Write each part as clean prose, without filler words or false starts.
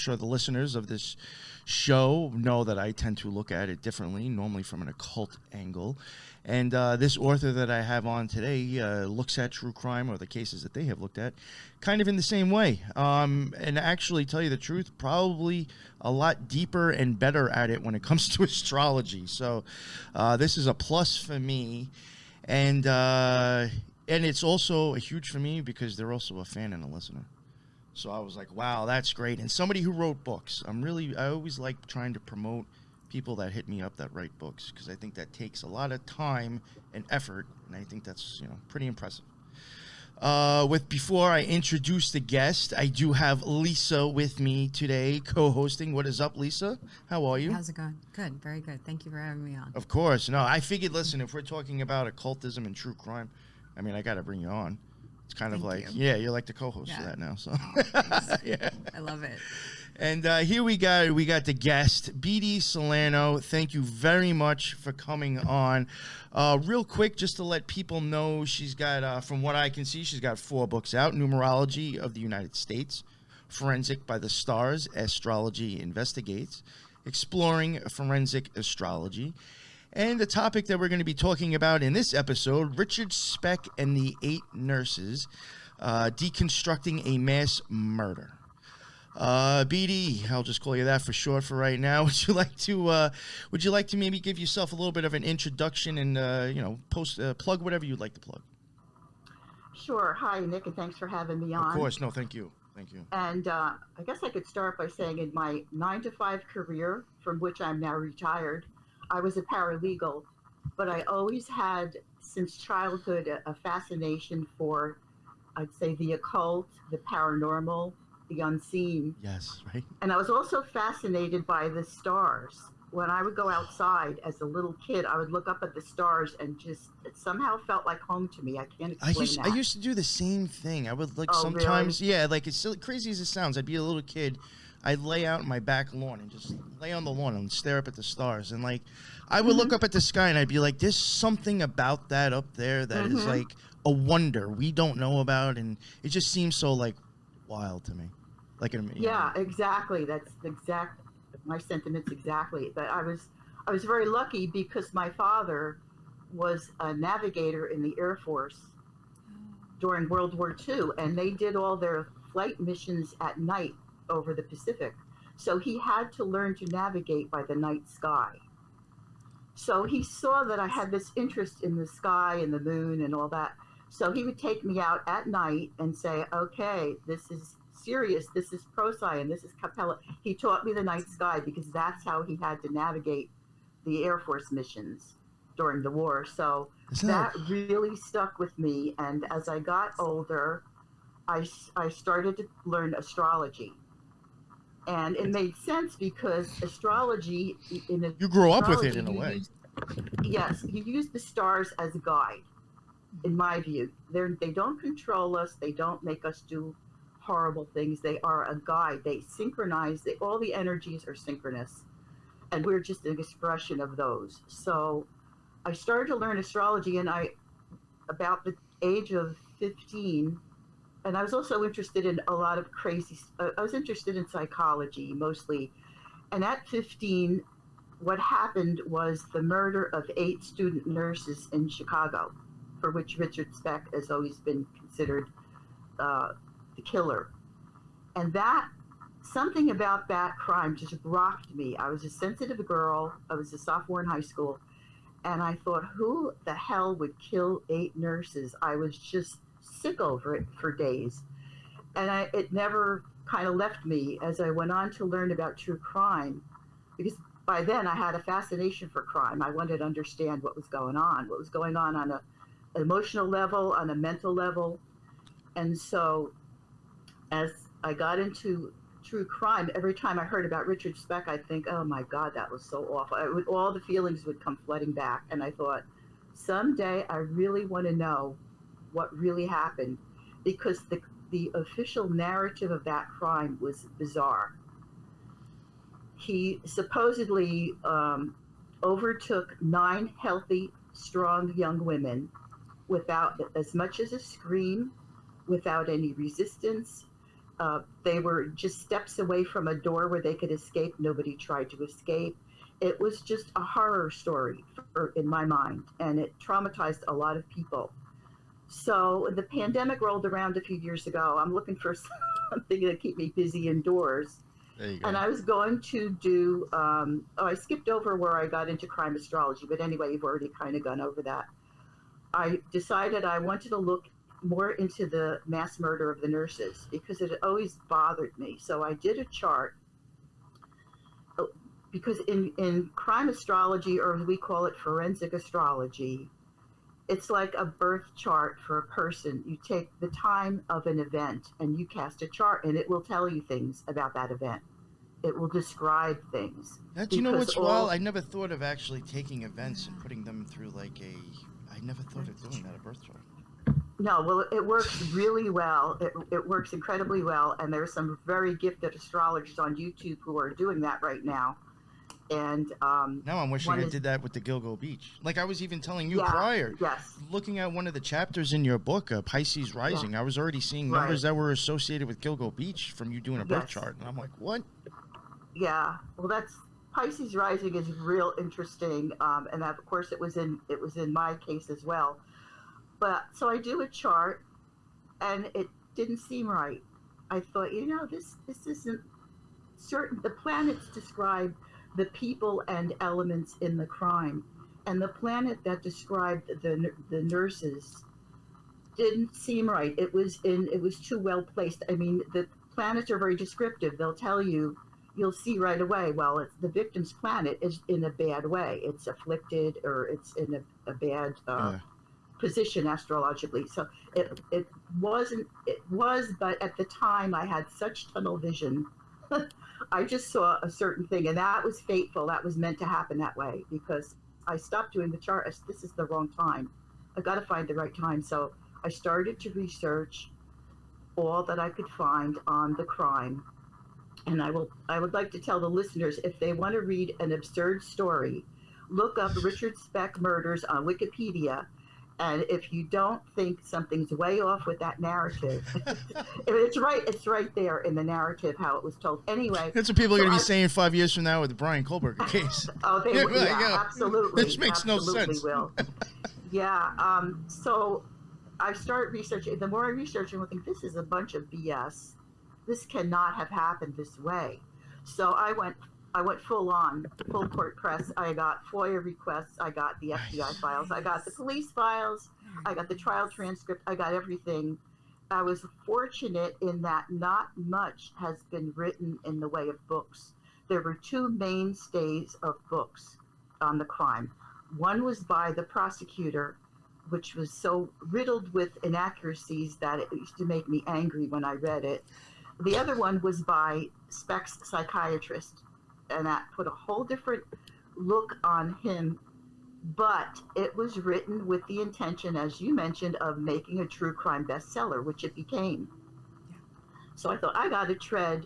sure the listeners of this show know that I tend to look at it differently, normally from an occult angle. And this author that I have on today looks at true crime, or the cases that they have looked at, kind of in the same way. And actually, tell you the truth, probably a lot deeper and better at it when it comes to astrology. So this is a plus for me. And it's also a huge for me because they're also a fan and a listener. So I was like, wow, that's great. And somebody who wrote books. I always like trying to promote people that hit me up that write books, because I think that takes a lot of time and effort, and I think that's, pretty impressive. Before I introduce the guest, I do have Lisa with me today, co-hosting. What is up, Lisa? How are you? How's it going? Good, very good. Thank you for having me on. Of course. No, I figured, listen, if we're talking about occultism and true crime, I got to bring you on. It's kind of like, you're like the co-host for that now. So, yeah, I love it. And here we got the guest, BD Salerno. Thank you very much for coming on. Real quick, just to let people know, she's got, from what I can see, she's got 4 books out: Numerology of the United States, Forensic by the Stars, Astrology Investigates, Exploring Forensic Astrology. And the topic that we're going to be talking about in this episode, Richard Speck and the 8 Nurses, Deconstructing a Mass Murder. BD, I'll just call you that for short for right now. Would you like to maybe give yourself a little bit of an introduction and plug whatever you'd like to plug? Sure. Hi, Nick, and thanks for having me on. Of course. No, thank you. And I guess I could start by saying, in my 9-to-5 career, from which I'm now retired, I was a paralegal, but I always had, since childhood, a fascination for, I'd say, the occult, the paranormal, the unseen. Yes, right. And I was also fascinated by the stars. When I would go outside as a little kid, I would look up at the stars and just, it somehow felt like home to me. I can't explain that. I used to do the same thing. I would sometimes, really? Yeah, like it's silly, crazy as it sounds. I'd be a little kid. I'd lay out in my back lawn and just lay on the lawn and stare up at the stars. And like, I would look up at the sky and I'd be like, there's something about that up there that is like a wonder we don't know about. And it just seems so like wild to me. Like, yeah, exactly. That's my sentiments exactly. But I was very lucky because my father was a navigator in the Air Force during World War II, and they did all their flight missions at night over the Pacific. So he had to learn to navigate by the night sky. So he saw that I had this interest in the sky and the moon and all that. So he would take me out at night and say, okay, this is Sirius, this is Procyon, this is Capella. He taught me the night sky because that's how he had to navigate the Air Force missions during the war. So that really stuck with me. And as I got older, I started to learn astrology. And it made sense because astrology, you grew up with it in a way. Yes, you use the stars as a guide, in my view. They don't control us. They don't make us do horrible things. They are a guide. They synchronize. All the energies are synchronous, and we're just an expression of those. So I started to learn astrology, and about the age of 15, and I was also interested in a lot of I was interested in psychology mostly. And at 15, what happened was the murder of 8 student nurses in Chicago, for which Richard Speck has always been considered the killer. And something about that crime just rocked me. I was a sensitive girl. I was a sophomore in high school. And I thought, who the hell would kill 8 nurses? I was just sick over it for days. And it never kind of left me as I went on to learn about true crime, because by then I had a fascination for crime. I wanted to understand what was going on an emotional level, on a mental level. And so as I got into true crime, every time I heard about Richard Speck, I'd think, oh my God, that was so awful. All the feelings would come flooding back. And I thought, someday I really want to know what really happened, because the official narrative of that crime was bizarre. He supposedly overtook 9 healthy, strong young women without as much as a scream, without any resistance. They were just steps away from a door where they could escape. Nobody tried to escape. It was just a horror story in my mind, and it traumatized a lot of people. So the pandemic rolled around a few years ago. I'm looking for something to keep me busy indoors. There you go. And I was going to do, I skipped over where I got into crime astrology, but anyway, you've already kind of gone over that. I decided I wanted to look more into the mass murder of the nurses because it had always bothered me. So I did a chart because in crime astrology, or as we call it, forensic astrology, it's like a birth chart for a person. You take the time of an event and you cast a chart, and it will tell you things about that event. It will describe things. You know what's wild? I never thought of actually taking events and putting them through I never thought of doing that, a birth chart. No, well, it works really well. It works incredibly well, and there's some very gifted astrologers on YouTube who are doing that right now. And now I'm wishing I did that with the Gilgo Beach. Like I was even telling you prior, looking at one of the chapters in your book, Pisces Rising, I was already seeing numbers that were associated with Gilgo Beach from you doing a birth chart, and I'm like, what? Yeah, well, that's Pisces Rising is real interesting, and that, of course it was in my case as well. But so I do a chart, and it didn't seem right. I thought, this isn't certain. The planets describe the people and elements in the crime, and the planet that described the nurses didn't seem right. It was too well placed. I mean, the planets are very descriptive. They'll tell you, you'll see right away, well, it's the victim's planet is in a bad way. It's afflicted, or it's in a bad position astrologically. So it was, but at the time I had such tunnel vision. I just saw a certain thing, and that was fateful. That was meant to happen that way, because I stopped doing the chart. This is the wrong time. I got to find the right time. So I started to research all that I could find on the crime. And I would like to tell the listeners, if they want to read an absurd story, look up Richard Speck murders on Wikipedia. And if you don't think something's way off with that narrative, it's right there in the narrative how it was told. Anyway, that's what people are going to be saying 5 years from now with the Brian Kohlberger case. Oh, they will. Yeah, absolutely. This makes no sense. Will. Yeah. So I start researching. The more I research, I think this is a bunch of BS. This cannot have happened this way. So I went full court press. I got FOIA requests. I got the FBI files. I got the police files. I got the trial transcript. I got everything. I was fortunate in that not much has been written in the way of books. There were two mainstays of books on the crime. One was by the prosecutor, which was so riddled with inaccuracies that it used to make me angry when I read it. The other one was by Speck's psychiatrist, and that put a whole different look on him. But it was written with the intention, as you mentioned, of making a true crime bestseller, which it became. So I thought, I got to tread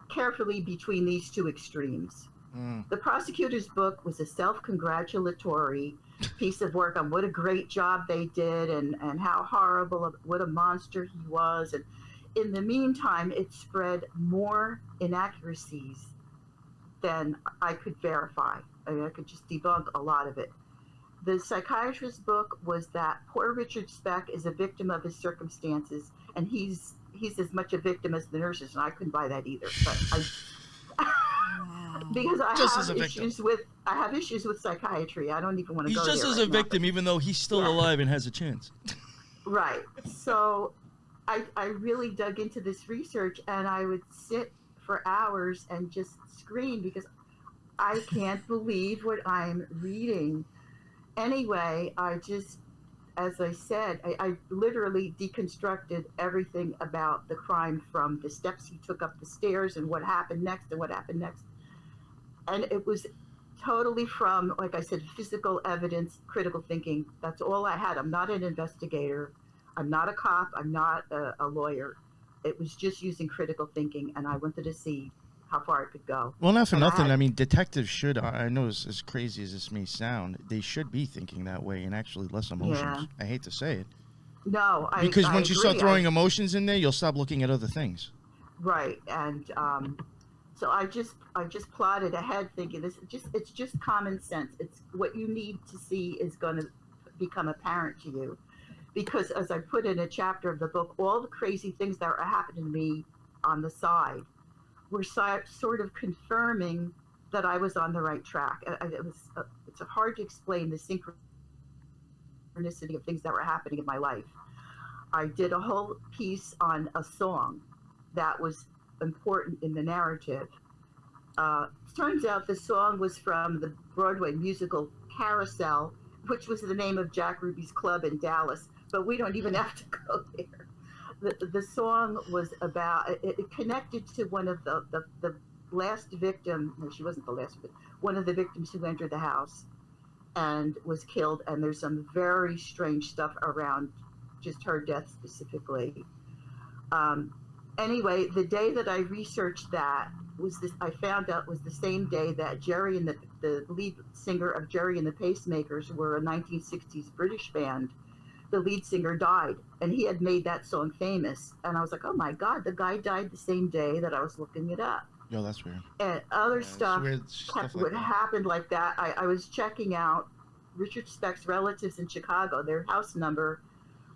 carefully between these two extremes. The prosecutor's book was a self-congratulatory piece of work on what a great job they did and how horrible, what a monster he was. And in the meantime, it spread more inaccuracies than I could verify. I mean, I could just debunk a lot of it. The psychiatrist's book was that poor Richard Speck is a victim of his circumstances, and he's as much a victim as the nurses, and I couldn't buy that either. But because I have issues with psychiatry. I don't even want to go there. He's just as a victim, even though he's still alive and has a chance. Right. So I really dug into this research, and I would sit for hours and just scream because I can't believe what I'm reading. Anyway, I just, as I said, I literally deconstructed everything about the crime, from the steps he took up the stairs and what happened next. And it was totally from, like I said, physical evidence, critical thinking. That's all I had. I'm not an investigator. I'm not a cop. I'm not a lawyer. It was just using critical thinking, and I wanted to see how far it could go. Well, not for nothing. I mean, detectives should, I know as crazy as this may sound, they should be thinking that way and actually less emotions. Yeah. I hate to say it. No, because once you start throwing emotions in there, you'll stop looking at other things. right. And so I just plotted ahead, thinking it's just common sense. It's what you need to see is going to become apparent to you, because as I put in a chapter of the book, all the crazy things that are happening to me on the side were sort of confirming that I was on the right track. It's hard to explain the synchronicity of things that were happening in my life. I did a whole piece on a song that was important in the narrative. Turns out the song was from the Broadway musical Carousel, which was the name of Jack Ruby's club in Dallas, but we don't even have to go there. The song was about, it connected to one of the last victim, no, she wasn't the last victim, one of the victims who entered the house and was killed, and there's some very strange stuff around just her death specifically. Anyway, the day that I researched that I found out was the same day that Jerry and the lead singer of Jerry and the Pacemakers were a 1960s British band. The lead singer died, and he had made that song famous. And I was like, oh my God, the guy died the same day that I was looking it up. Yo, that's weird. And other stuff would happen like that. I was checking out Richard Speck's relatives in Chicago. Their house number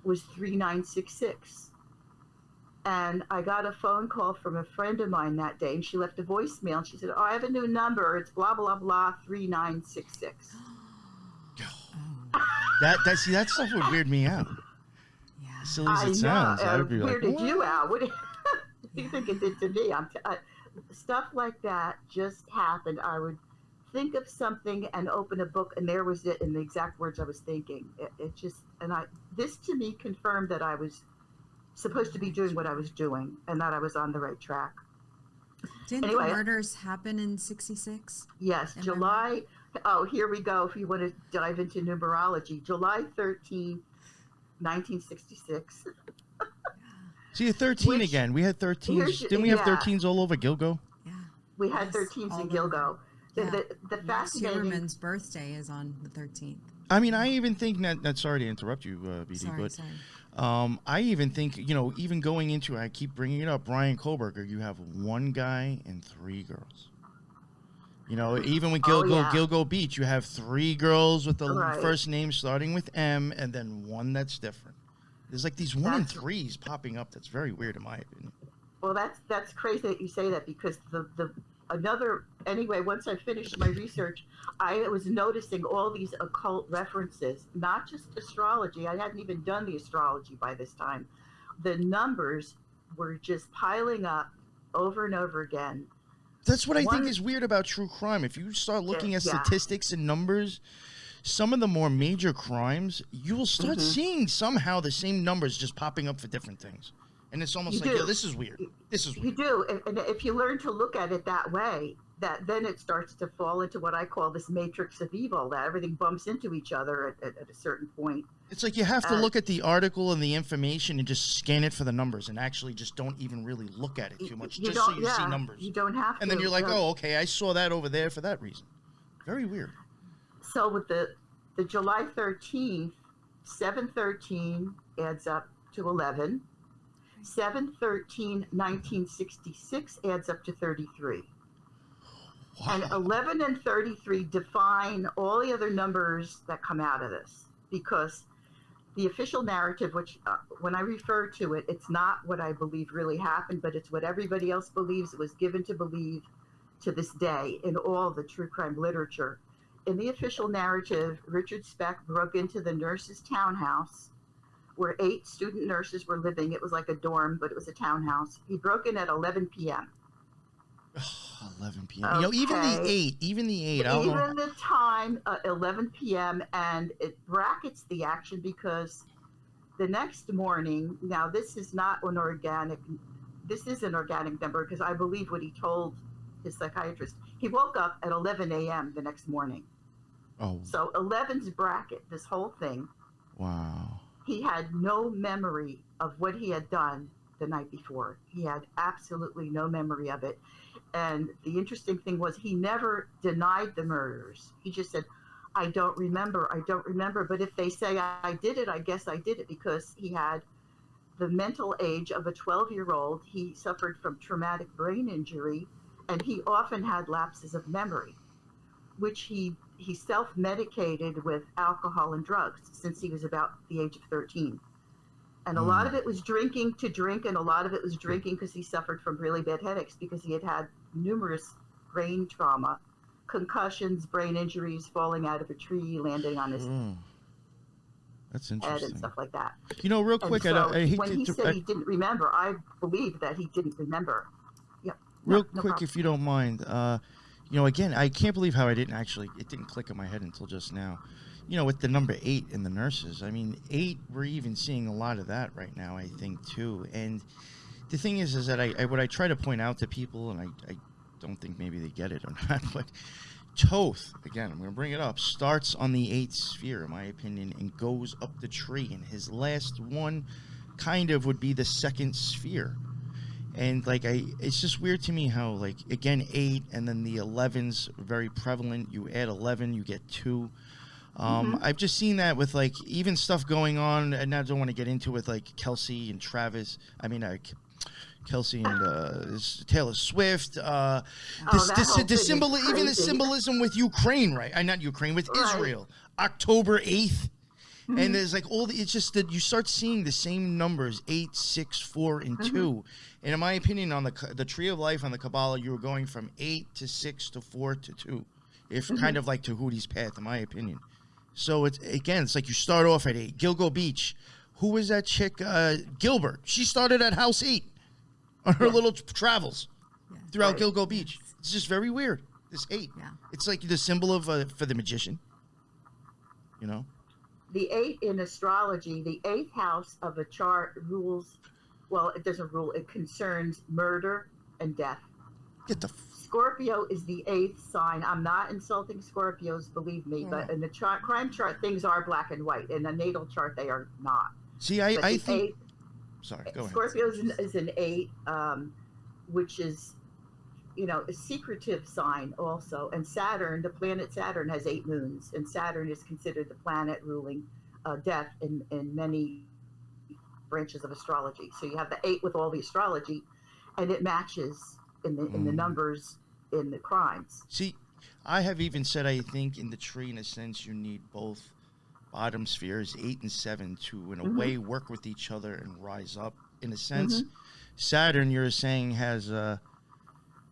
was 3966. And I got a phone call from a friend of mine that day, and she left a voicemail. And she said, oh, I have a new number. It's blah, blah, blah, 3966. That stuff would weird me out. Yeah. As silly as it sounds, I would be like, weirded you out. What do you think it did to me? Stuff like that just happened. I would think of something and open a book, and there was it in the exact words I was thinking. This to me confirmed that I was supposed to be doing what I was doing and that I was on the right track. Didn't the murders happen in 66? Yes, July. Oh, here we go. If you want to dive into numerology, July 13, 1966. So you're 13 again. We had 13s. Didn't we have 13s all over Gilgo? Yeah. We had 13s in Gilgo. Yeah. The fascinating... Huberman's birthday is on the 13th. I mean, I even think that sorry to interrupt you, BD, Sorry. I even think, even going into, I keep bringing it up, Brian Koberger, you have one guy and three girls. Even with Gilgo Beach, you have three girls with the first name starting with M, and then one that's different. There's like these 1 and 3s popping up. That's very weird in my opinion. Well, that's crazy that you say that, because anyway, once I finished my research, I was noticing all these occult references, not just astrology. I hadn't even done the astrology by this time. The numbers were just piling up over and over again. That's what I think is weird about true crime. If you start looking at statistics and numbers, some of the more major crimes, you will start seeing somehow the same numbers just popping up for different things. And it's almost like, this is weird. This is weird. You do. And if you learn to look at it that way, then it starts to fall into what I call this matrix of evil, that everything bumps into each other at a certain point. It's like you have to look at the article and the information and just scan it for the numbers, and actually just don't even really look at it too much, just so you see numbers. You don't have to. And then you're like, oh, okay, I saw that over there for that reason. Very weird. So with the July 13th, 713 adds up to 11. 7/13/1966 adds up to 33. Wow. And 11 and 33 define all the other numbers that come out of this, because the official narrative, which when I refer to it, it's not what I believe really happened, but it's what everybody else believes. It was given to believe to this day in all the true crime literature. In the official narrative, Richard Speck broke into the nurse's townhouse where 8 student nurses were living. It was like a dorm, but it was a townhouse. He broke in at 11 p.m. 11 p.m. Okay. Even the 8. Even the time, 11 p.m., and it brackets the action because the next morning, now this is not an organic, this is an organic number because I believe what he told his psychiatrist. He woke up at 11 a.m. the next morning. Oh. So 11's bracket, this whole thing. Wow. He had no memory of what he had done the night before. He had absolutely no memory of it. And the interesting thing was he never denied the murders. He just said, I don't remember. But if they say I did it, I guess I did it, because he had the mental age of a 12-year-old. He suffered from traumatic brain injury, and he often had lapses of memory, which he self-medicated with alcohol and drugs since he was about the age of 13. And a lot of it was drinking to drink, and a lot of it was drinking because he suffered from really bad headaches because he had had numerous brain trauma, concussions, brain injuries, falling out of a tree, landing on his That's head interesting. and stuff like that. You know, real quick, I hate when he said he didn't remember, I believe that he didn't remember. Yeah. Real No quick, problem. if you don't mind, you know, again, I can't believe how it didn't click in my head until just now. You know, with the number 8 in the nurses, I mean, 8, we're even seeing a lot of that right now, I think, too. And the thing is that what I try to point out to people, and I don't think maybe they get it or not, but Thoth, again, I'm going to bring it up, starts on the 8th sphere, in my opinion, and goes up the tree. And his last one kind of would be the 2nd sphere. And, like, it's just weird to me how, like, again, 8 and then the 11's very prevalent. You add 11, you get 2. I've just seen that with, like, even stuff going on, and I don't want to get into it with, like, Kelsey and Travis. I mean, Kelsey and Taylor Swift. The symbolism with Ukraine, right? Not Ukraine, with Israel. October 8th. And there's like it's just that you start seeing the same numbers, 8, 6, 4, and 2. And in my opinion, on the Tree of Life on the Kabbalah, you were going from 8 to 6 to 4 to 2. If kind of like Tahuti's path, in my opinion. So it's like you start off at 8. Gilgo Beach. Who was that chick? Gilbert. She started at house 8 on her little travels throughout Gilgo Beach. It's just very weird. This 8. Yeah. It's like the symbol of for the magician. You know? The 8 in astrology, the 8th house of a chart rules, well, it doesn't rule, it concerns murder and death. Get the Scorpio is the 8th sign. I'm not insulting Scorpios, believe me, but in the crime chart, things are black and white. In the natal chart, they are not. See, I think... Sorry, go ahead. Scorpio is an 8, which is, you know, a secretive sign also. And Saturn, the planet Saturn, has 8 moons. And Saturn is considered the planet ruling death in many branches of astrology. So you have the 8 with all the astrology, and it matches in the numbers in the crimes. See, I have even said, I think, in the tree, in a sense, you need both bottom spheres, 8 and 7, to, in a way, work with each other and rise up. In a sense, Saturn, you're saying, has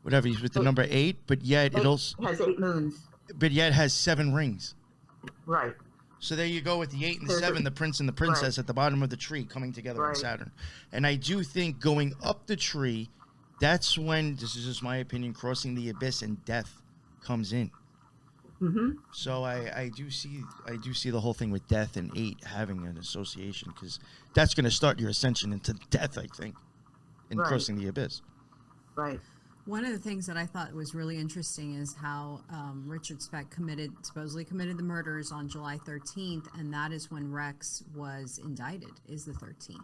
whatever, he's with the number 8, but yet it also has 8 moons. But yet has 7 rings. Right. So there you go with the 8 and 7, the prince and the princess at the bottom of the tree coming together on Saturn. And I do think going up the tree, that's when, this is just my opinion, crossing the abyss and death comes in. So I do see the whole thing with death and 8 having an association, because that's going to start your ascension into death, I think, and crossing the abyss. Right. One of the things that I thought was really interesting is how Richard Speck supposedly committed the murders on July 13th, and that is when Rex was indicted, is the 13th.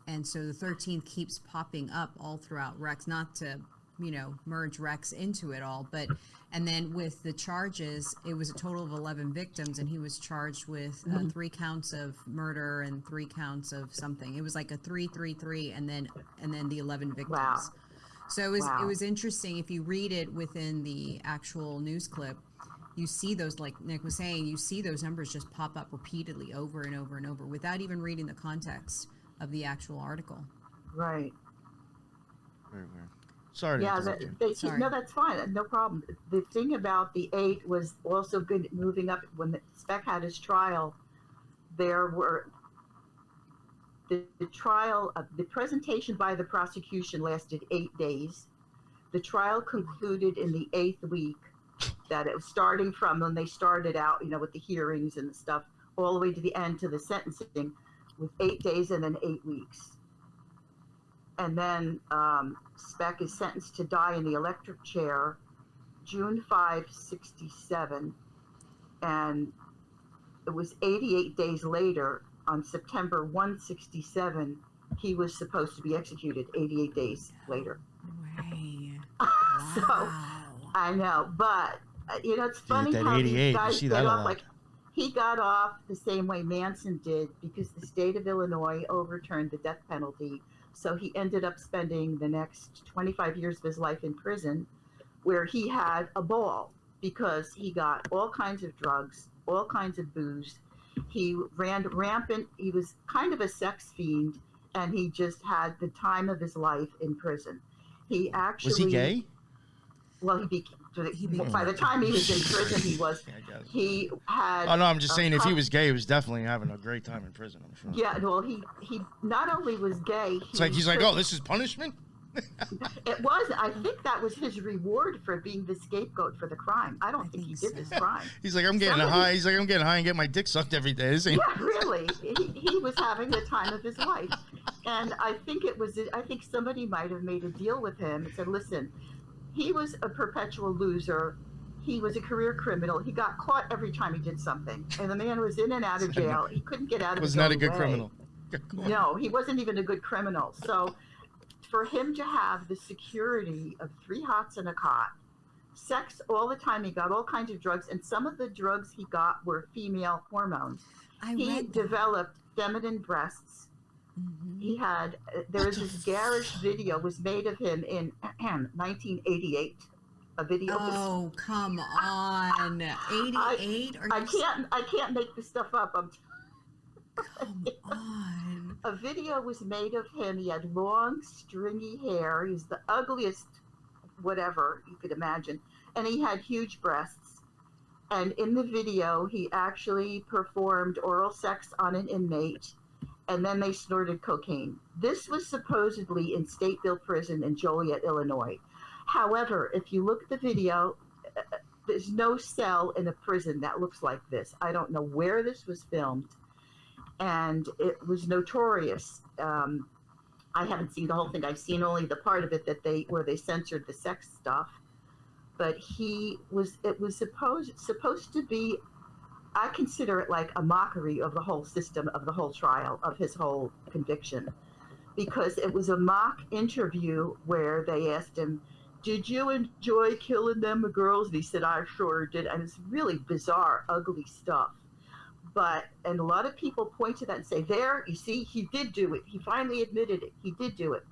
And so the 13th keeps popping up all throughout Rex, not to, you know, merge Rex into it all, but, and then with the charges, it was a total of 11 victims, and he was charged with 3 counts of murder and 3 counts of something. It was like a 3, and then the 11 victims. Wow. So it was interesting. If you read it within the actual news clip, you see those, like Nick was saying, you see those numbers just pop up repeatedly over and over and over without even reading the context of the actual article. Right. Very weird. Sorry to interrupt you. Sorry. No, that's fine. No problem. The thing about the 8 was also good moving up. When Speck had his trial, there were the trial, the presentation by the prosecution lasted 8 days. The trial concluded in the 8th week, that it was starting from when they started out, you know, with the hearings and the stuff, all the way to the end to the sentencing, with 8 days and then 8 weeks. And then Speck is sentenced to die in the electric chair June 5, 67. And it was 88 days later, on September 1, 67, he was supposed to be executed 88 days later. Way. So, I know, but, you know, it's funny that how 88, these guys you see get that a off lot. like, He got off the same way Manson did because the state of Illinois overturned the death penalty. So he ended up spending the next 25 years of his life in prison, where he had a ball because he got all kinds of drugs, all kinds of booze. He ran rampant. He was kind of a sex fiend, and he just had the time of his life in prison. He actually Was he gay? Well, by the time he was in prison, he was. He had. Oh no, I'm just saying if he was gay, he was definitely having a great time in prison. I'm sure. Yeah, well, he not only was gay. It's like he's like, oh, this is punishment. It was. I think that was his reward for being the scapegoat for the crime. I don't think he did this crime. He's like, I'm getting high. He's like, I'm getting high and getting my dick sucked every day. Isn't he? Yeah, really. He was having the time of his life, and I think it was. I think somebody might have made a deal with him and said, listen, he was a perpetual loser. He was a career criminal. He got caught every time he did something, and the man was in and out of jail. He couldn't get out of. Was not a good criminal. No, he wasn't even a good criminal. So, for him to have the security of 3 hots and a cot, sex all the time, he got all kinds of drugs, and some of the drugs he got were female hormones. He developed feminine breasts. Mm-hmm. He had, there was this garish video was made of him in 1988. A video. Oh, come on. 88? I can't make this stuff up. Come on. A video was made of him. He had long, stringy hair. He was the ugliest, whatever you could imagine. And he had huge breasts. And in the video, he actually performed oral sex on an inmate. And then they snorted cocaine. This was supposedly in Stateville Prison in Joliet, Illinois. However, if you look at the video, there's no cell in a prison that looks like this. I don't know where this was filmed. And it was notorious. I haven't seen the whole thing. I've seen only the part of it where they censored the sex stuff. But it was supposed to be, I consider it like a mockery of the whole system, of the whole trial, of his whole conviction. Because it was a mock interview where they asked him, did you enjoy killing them girls? And he said, I sure did. And it's really bizarre, ugly stuff. And a lot of people point to that and say, there, you see, he did do it. He finally admitted it. He did do it.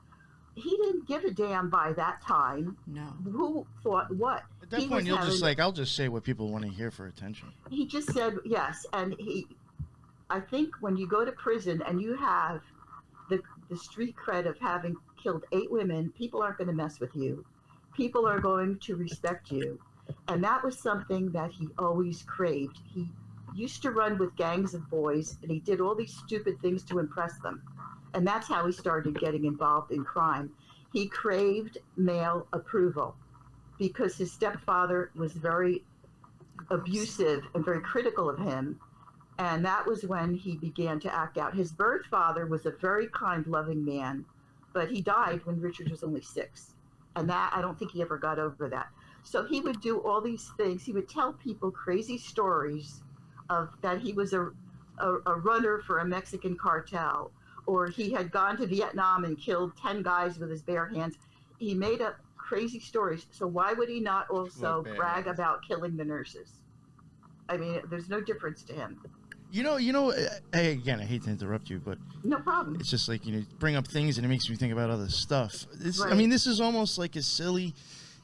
He didn't give a damn by that time. No. Who thought what? At that point, you'll just like, I'll just say what people want to hear for attention. He just said, yes. And I think when you go to prison and you have the street cred of having killed 8 women, people aren't going to mess with you. People are going to respect you. And that was something that he always craved. He used to run with gangs of boys, and he did all these stupid things to impress them. And that's how he started getting involved in crime. He craved male approval because his stepfather was very abusive and very critical of him. And that was when he began to act out. His birth father was a very kind, loving man, but he died when Richard was only 6. And that, I don't think he ever got over that. So he would do all these things. He would tell people crazy stories of that he was a runner for a Mexican cartel, or he had gone to Vietnam and killed 10 guys with his bare hands. He made up crazy stories. So why would he not also brag about killing the nurses? I mean, there's no difference to him. You know, again, I hate to interrupt you, but no problem. It's just like, bring up things and it makes me think about other stuff. Right. I mean, this is almost like as silly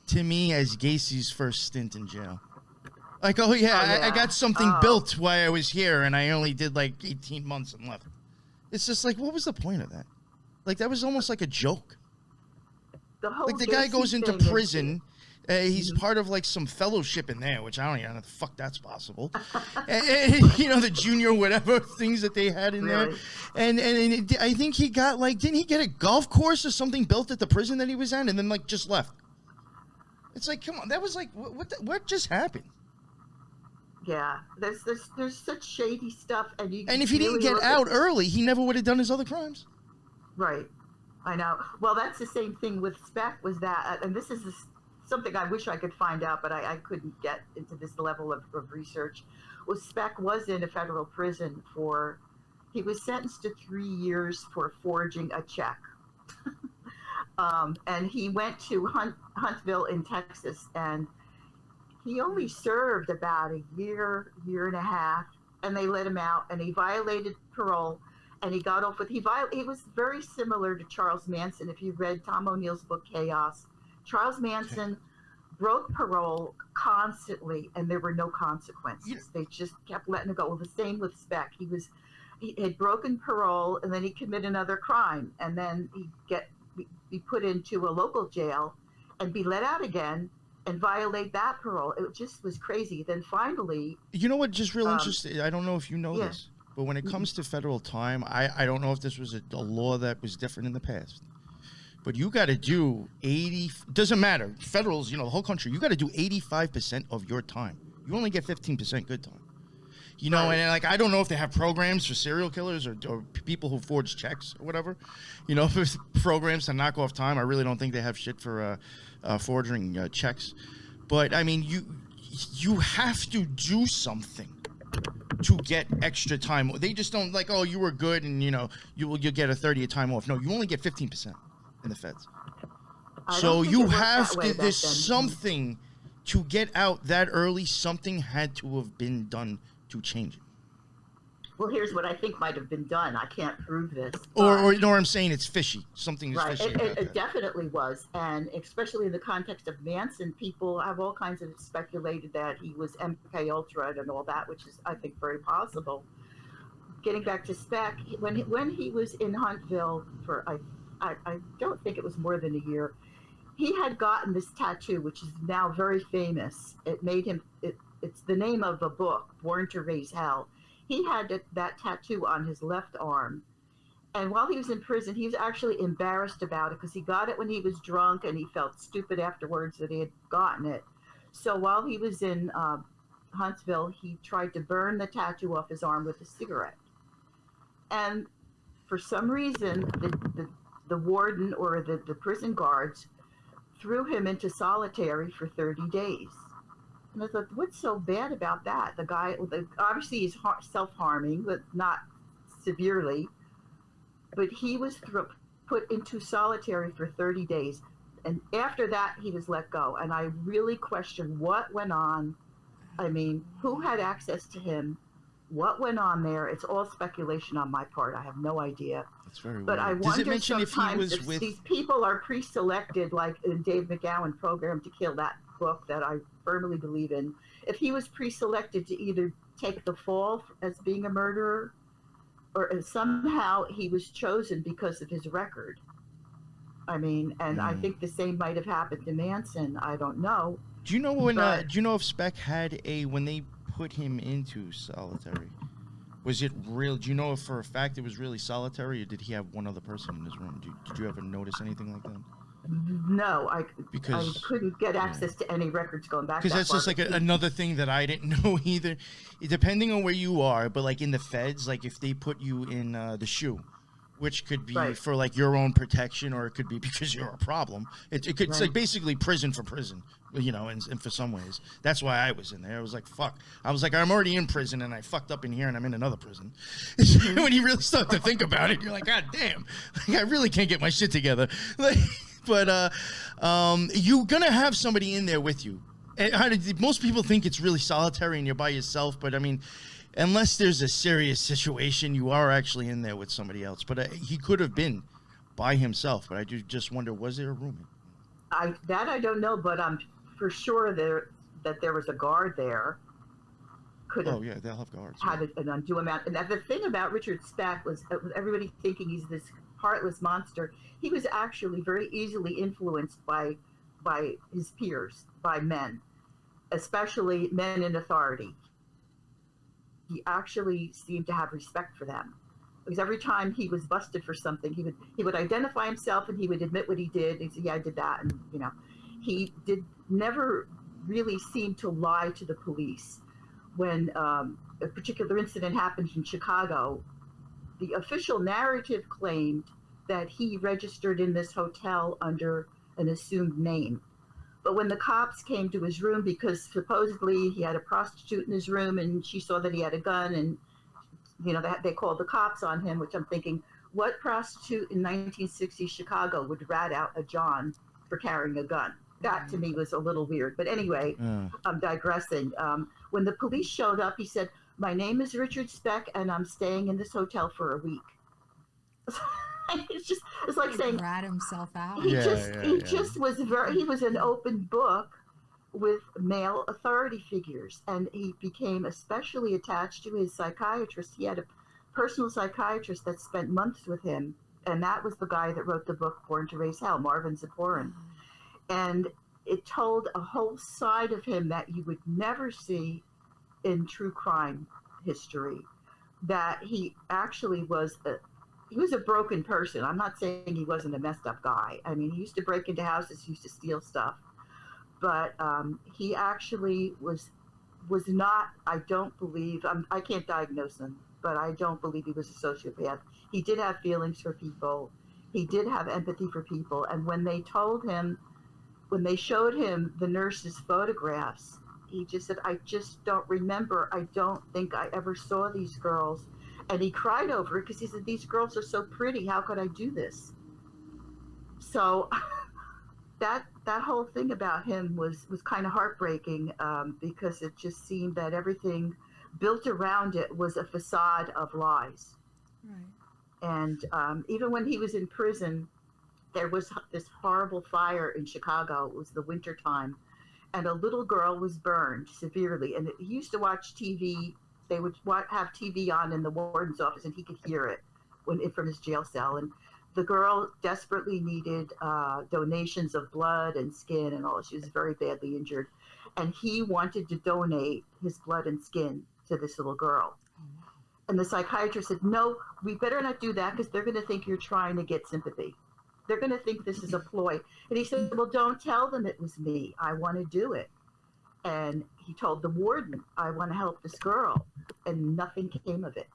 to me as Gacy's first stint in jail. Like, oh yeah. I got something built while I was here and I only did like 18 months and left. It's just like, what was the point of that? Like, that was almost like a joke. The guy goes into prison. He's part of like some fellowship in there, which I don't even know how the fuck that's possible. and, the junior whatever things that they had in there. And I think he got like, didn't he get a golf course or something built at the prison that he was in and then like just left? It's like, come on, that was like, what just happened? Yeah, there's such shady stuff. And if he didn't get out early, he never would have done his other crimes. Right. I know. Well, that's the same thing with Speck was that, and this is something I wish I could find out, but I couldn't get into this level of research. Well, Speck was in a federal prison he was sentenced to 3 years for forging a check. And he went to Huntsville in Texas, and he only served about a year and a half. and they let him out, and he violated parole, and he got off with he was very similar to Charles Manson. If you read Tom O'Neill's book Chaos, Charles Manson broke parole constantly, and there were no consequences. They just kept letting it go. Well, the same with Speck. He had broken parole, and then he committed another crime, and then he'd be put into a local jail and be let out again and violate that parole. It just was crazy. Then finally, you know what? Just real interesting. I don't know if you know this, but when it comes to federal time, I don't know if this was a law that was different in the past. But you got to do 80. Doesn't matter. Federals, the whole country. You got to do 85% of your time. You only get 15% good time. Right. And like I don't know if they have programs for serial killers or people who forge checks or whatever. If it's programs to knock off time, I really don't think they have shit for forging checks. But I mean, you have to do something to get extra time. They just don't like, oh, you were good and you'll get a 30th time off. No, you only get 15% in the feds. So you have to. There's something to get out that early. Something had to have been done to change it. Well, here's what I think might have been done. I can't prove this. Or I'm saying it's fishy. Something is right. fishy. It definitely was. And especially in the context of Manson, people have all kinds of speculated that he was MK Ultra and all that, which is, I think, very possible. Getting back to Speck, when he was in Huntsville for, I don't think it was more than a year, he had gotten this tattoo, which is now very famous. It made him, it's the name of a book, Born to Raise Hell. He had that tattoo on his left arm. And while he was in prison, he was actually embarrassed about it because he got it when he was drunk and he felt stupid afterwards that he had gotten it. So while he was in Huntsville, he tried to burn the tattoo off his arm with a cigarette. And for some reason, the warden or the prison guards threw him into solitary for 30 days. And I thought, what's so bad about that? The guy, obviously he's self-harming, but not severely. But he was put into solitary for 30 days. And after that, he was let go. And I really question what went on. I mean, who had access to him? What went on there? It's all speculation on my part. I have no idea. That's very but weird. I Does wonder it mention if he was with these people are pre-selected, like in Dave McGowan Program to Kill, that book that I firmly believe in. If he was pre-selected to either take the fall as being a murderer, or somehow he was chosen because of his record. I mean, and I think the same might have happened to Manson. I don't know. Do you know when? Do you know if Speck had when they put him into solitary? Was it real? Do you know if for a fact it was really solitary, or did he have one other person in his room? Did you ever notice anything like that? No, I couldn't get access to any records going back. Because that's just like another thing that I didn't know either. Depending on where you are, but like in the feds, like if they put you in the SHU, which could be for like your own protection, or it could be because you're a problem. It could it's like basically prison for prison, and for some ways. That's why I was in there. I was like, fuck. I was like, I'm already in prison and I fucked up in here and I'm in another prison. When you really start to think about it, you're like, God damn, like, I really can't get my shit together. But you're gonna have somebody in there with you. And most people think it's really solitary and you're by yourself, but I mean, unless there's a serious situation, you are actually in there with somebody else. But he could have been by himself. But I just wonder, was there a roommate? I don't know, but I'm for sure that there was a guard there. Oh yeah, they'll have guards. Had an undue amount. And the thing about Richard Speck was everybody thinking he's this heartless monster. He was actually very easily influenced by his peers, by men, especially men in authority. He actually seemed to have respect for them, because every time he was busted for something, he would identify himself and he would admit what he did. He'd say, yeah, I did that. And he never really seemed to lie to the police. When a particular incident happened in Chicago, the official narrative claimed that he registered in this hotel under an assumed name. But when the cops came to his room, because supposedly he had a prostitute in his room and she saw that he had a gun, and they called the cops on him, which I'm thinking, what prostitute in 1960s Chicago would rat out a John for carrying a gun? That to me was a little weird. But anyway, I'm digressing. When the police showed up, he said, My name is Richard Speck, and I'm staying in this hotel for a week. It's like saying rat himself out. he Yeah. just was he was an open book with male authority figures, and he became especially attached to his psychiatrist. He had a personal psychiatrist that spent months with him, and that was the guy that wrote the book Born to Raise Hell, Marvin Zaporin. And it told a whole side of him that you would never see in true crime history, that he actually was a broken person. I'm not saying he wasn't a messed up guy. I mean, he used to break into houses, he used to steal stuff, but he actually was not. I don't believe. I can't diagnose him, but I don't believe he was a sociopath. He did have feelings for people. He did have empathy for people. And when they showed him the nurse's photographs, he just said, "I just don't remember. I don't think I ever saw these girls." And he cried over it because he said, "These girls are so pretty. How could I do this?" So that whole thing about him was kind of heartbreaking, because it just seemed that everything built around it was a facade of lies. Right. And even when he was in prison, there was this horrible fire in Chicago. It was the winter time, and a little girl was burned severely. And he used to watch TV. They would have TV on in the warden's office, and he could hear it from his jail cell. And the girl desperately needed donations of blood and skin and all. She was very badly injured, and he wanted to donate his blood and skin to this little girl. And the psychiatrist said, "No, we better not do that because they're going to think you're trying to get sympathy. They're going to think this is a ploy." And he said, "Well, don't tell them it was me. I want to do it." And he told the warden, "I want to help this girl." And nothing came of it.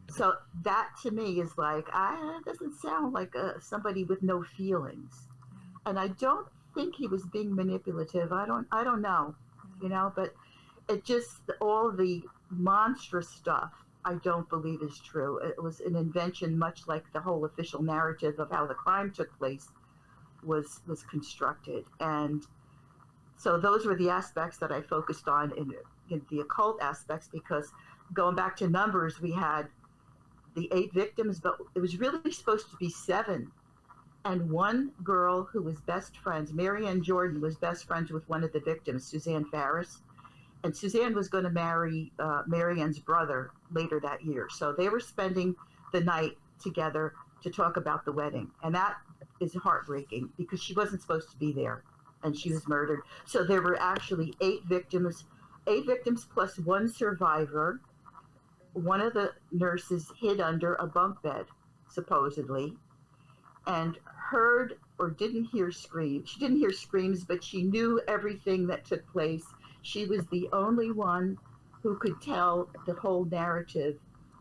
So that to me is like, it doesn't sound like somebody with no feelings. And I don't think he was being manipulative. I don't know, but it just, all the monstrous stuff I don't believe is true. It was an invention, much like the whole official narrative of how the crime took place was constructed. And so those were the aspects that I focused on in the occult aspects, because going back to numbers, we had the 8 victims, but it was really supposed to be 7. And one girl who was best friends, Marianne Jordan, was best friends with one of the victims, Suzanne Farris. And Suzanne was going to marry Marianne's brother later that year. So they were spending the night together to talk about the wedding. And that is heartbreaking because she wasn't supposed to be there, and she was murdered. So there were actually 8 victims plus one survivor. One of the nurses hid under a bunk bed, supposedly, and heard or didn't hear screams. She didn't hear screams, but she knew everything that took place. She was the only one who could tell the whole narrative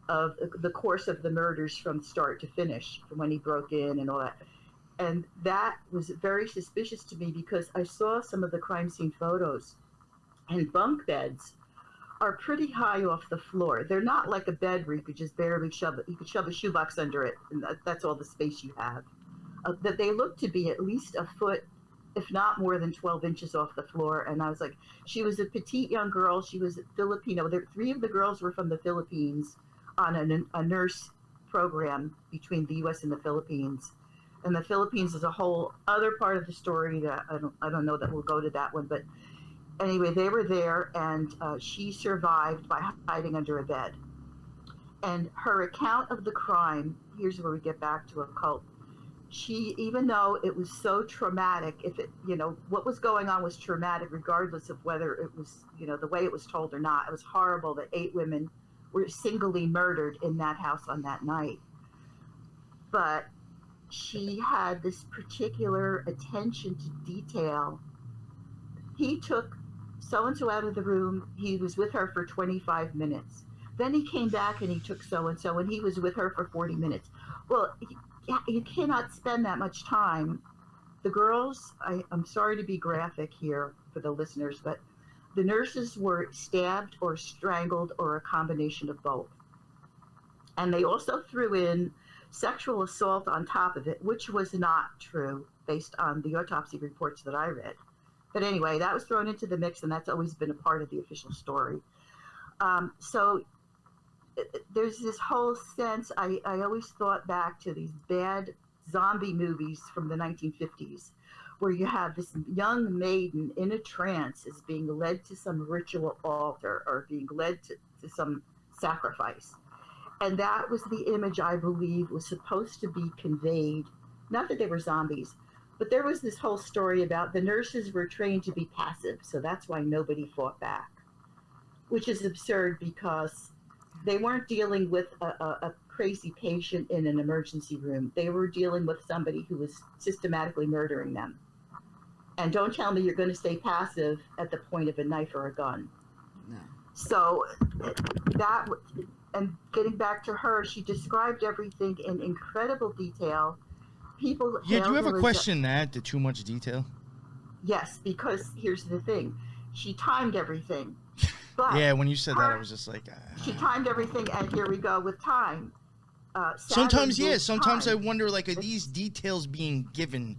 of the course of the murders from start to finish, from when he broke in and all that. And that was very suspicious to me because I saw some of the crime scene photos, and bunk beds are pretty high off the floor. They're not like a bed where you could just barely shove it. You could shove a shoebox under it, and that's all the space you have. That they look to be at least a foot, if not more than 12 inches off the floor. And I was like, she was a petite young girl. She was Filipino. 3 of the girls were from the Philippines on a nurse program between the U.S. and the Philippines. And the Philippines is a whole other part of the story that I don't know that we'll go to that one. But anyway, they were there, and she survived by hiding under a bed. And her account of the crime, here's where we get back to occult. She, even though it was so traumatic, what was going on was traumatic, regardless of whether it was, the way it was told or not. It was horrible that 8 women were singly murdered in that house on that night. But she had this particular attention to detail. He took so-and-so out of the room. He was with her for 25 minutes. Then he came back and he took so-and-so, and he was with her for 40 minutes. Well, you cannot spend that much time. The girls, I'm sorry to be graphic here for the listeners, but the nurses were stabbed or strangled or a combination of both. And they also threw in sexual assault on top of it, which was not true based on the autopsy reports that I read. But anyway, that was thrown into the mix, and that's always been a part of the official story. So there's this whole sense. I always thought back to these bad zombie movies from the 1950s, where you have this young maiden in a trance is being led to some ritual altar or being led to some sacrifice. And that was the image I believe was supposed to be conveyed. Not that they were zombies, but there was this whole story about the nurses were trained to be passive, so that's why nobody fought back, which is absurd because they weren't dealing with a crazy patient in an emergency room. They were dealing with somebody who was systematically murdering them. And don't tell me you're going to stay passive at the point of a knife or a gun. No. So that, and getting back to her, she described everything in incredible detail. People. Yeah, do you ever question that, the too much detail? Yes, because here's the thing. She timed everything. But yeah, when you said that, I was just like... She timed everything, and here we go with time. Sometimes, yeah. Sometimes I wonder, like, are these details being given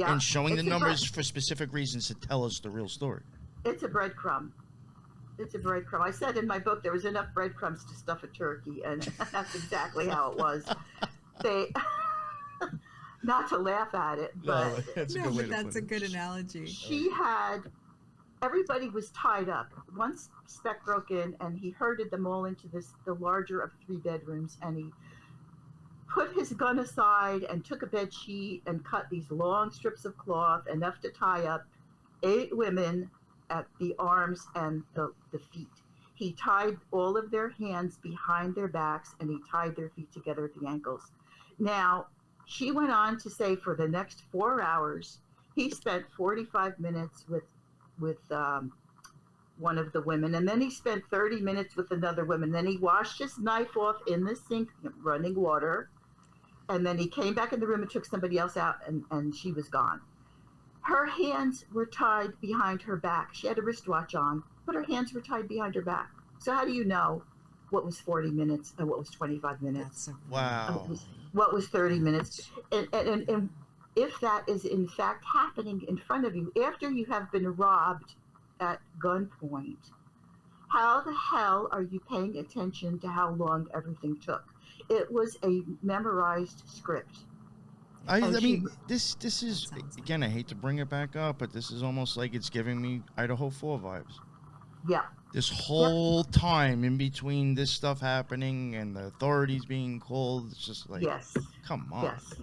and showing the numbers for specific reasons to tell us the real story? It's a breadcrumb. It's a breadcrumb. I said in my book there was enough breadcrumbs to stuff a turkey, and that's exactly how it was. They, not to laugh at it, but no, that's a good analogy. She had, everybody was tied up. Once Speck broke in and he herded them all into the larger of 3 bedrooms, and he put his gun aside and took a bed sheet and cut these long strips of cloth, enough to tie up 8 women at the arms and the feet. He tied all of their hands behind their backs, and he tied their feet together at the ankles. Now, she went on to say for the next 4 hours, he spent 45 minutes with one of the women, and then he spent 30 minutes with another woman. Then he washed his knife off in the sink, running water, and then he came back in the room and took somebody else out, and she was gone. Her hands were tied behind her back. She had a wristwatch on, but her hands were tied behind her back. So how do you know what was 40 minutes and what was 25 minutes? Wow. What was 30 minutes? And if that is in fact happening in front of you, after you have been robbed at gunpoint, how the hell are you paying attention to how long everything took? It was a memorized script. I mean, this is, again, I hate to bring it back up, but this is almost like it's giving me Idaho 4 vibes. Yeah. This whole time in between this stuff happening and the authorities being called, it's just like, yes. Come on. Yes.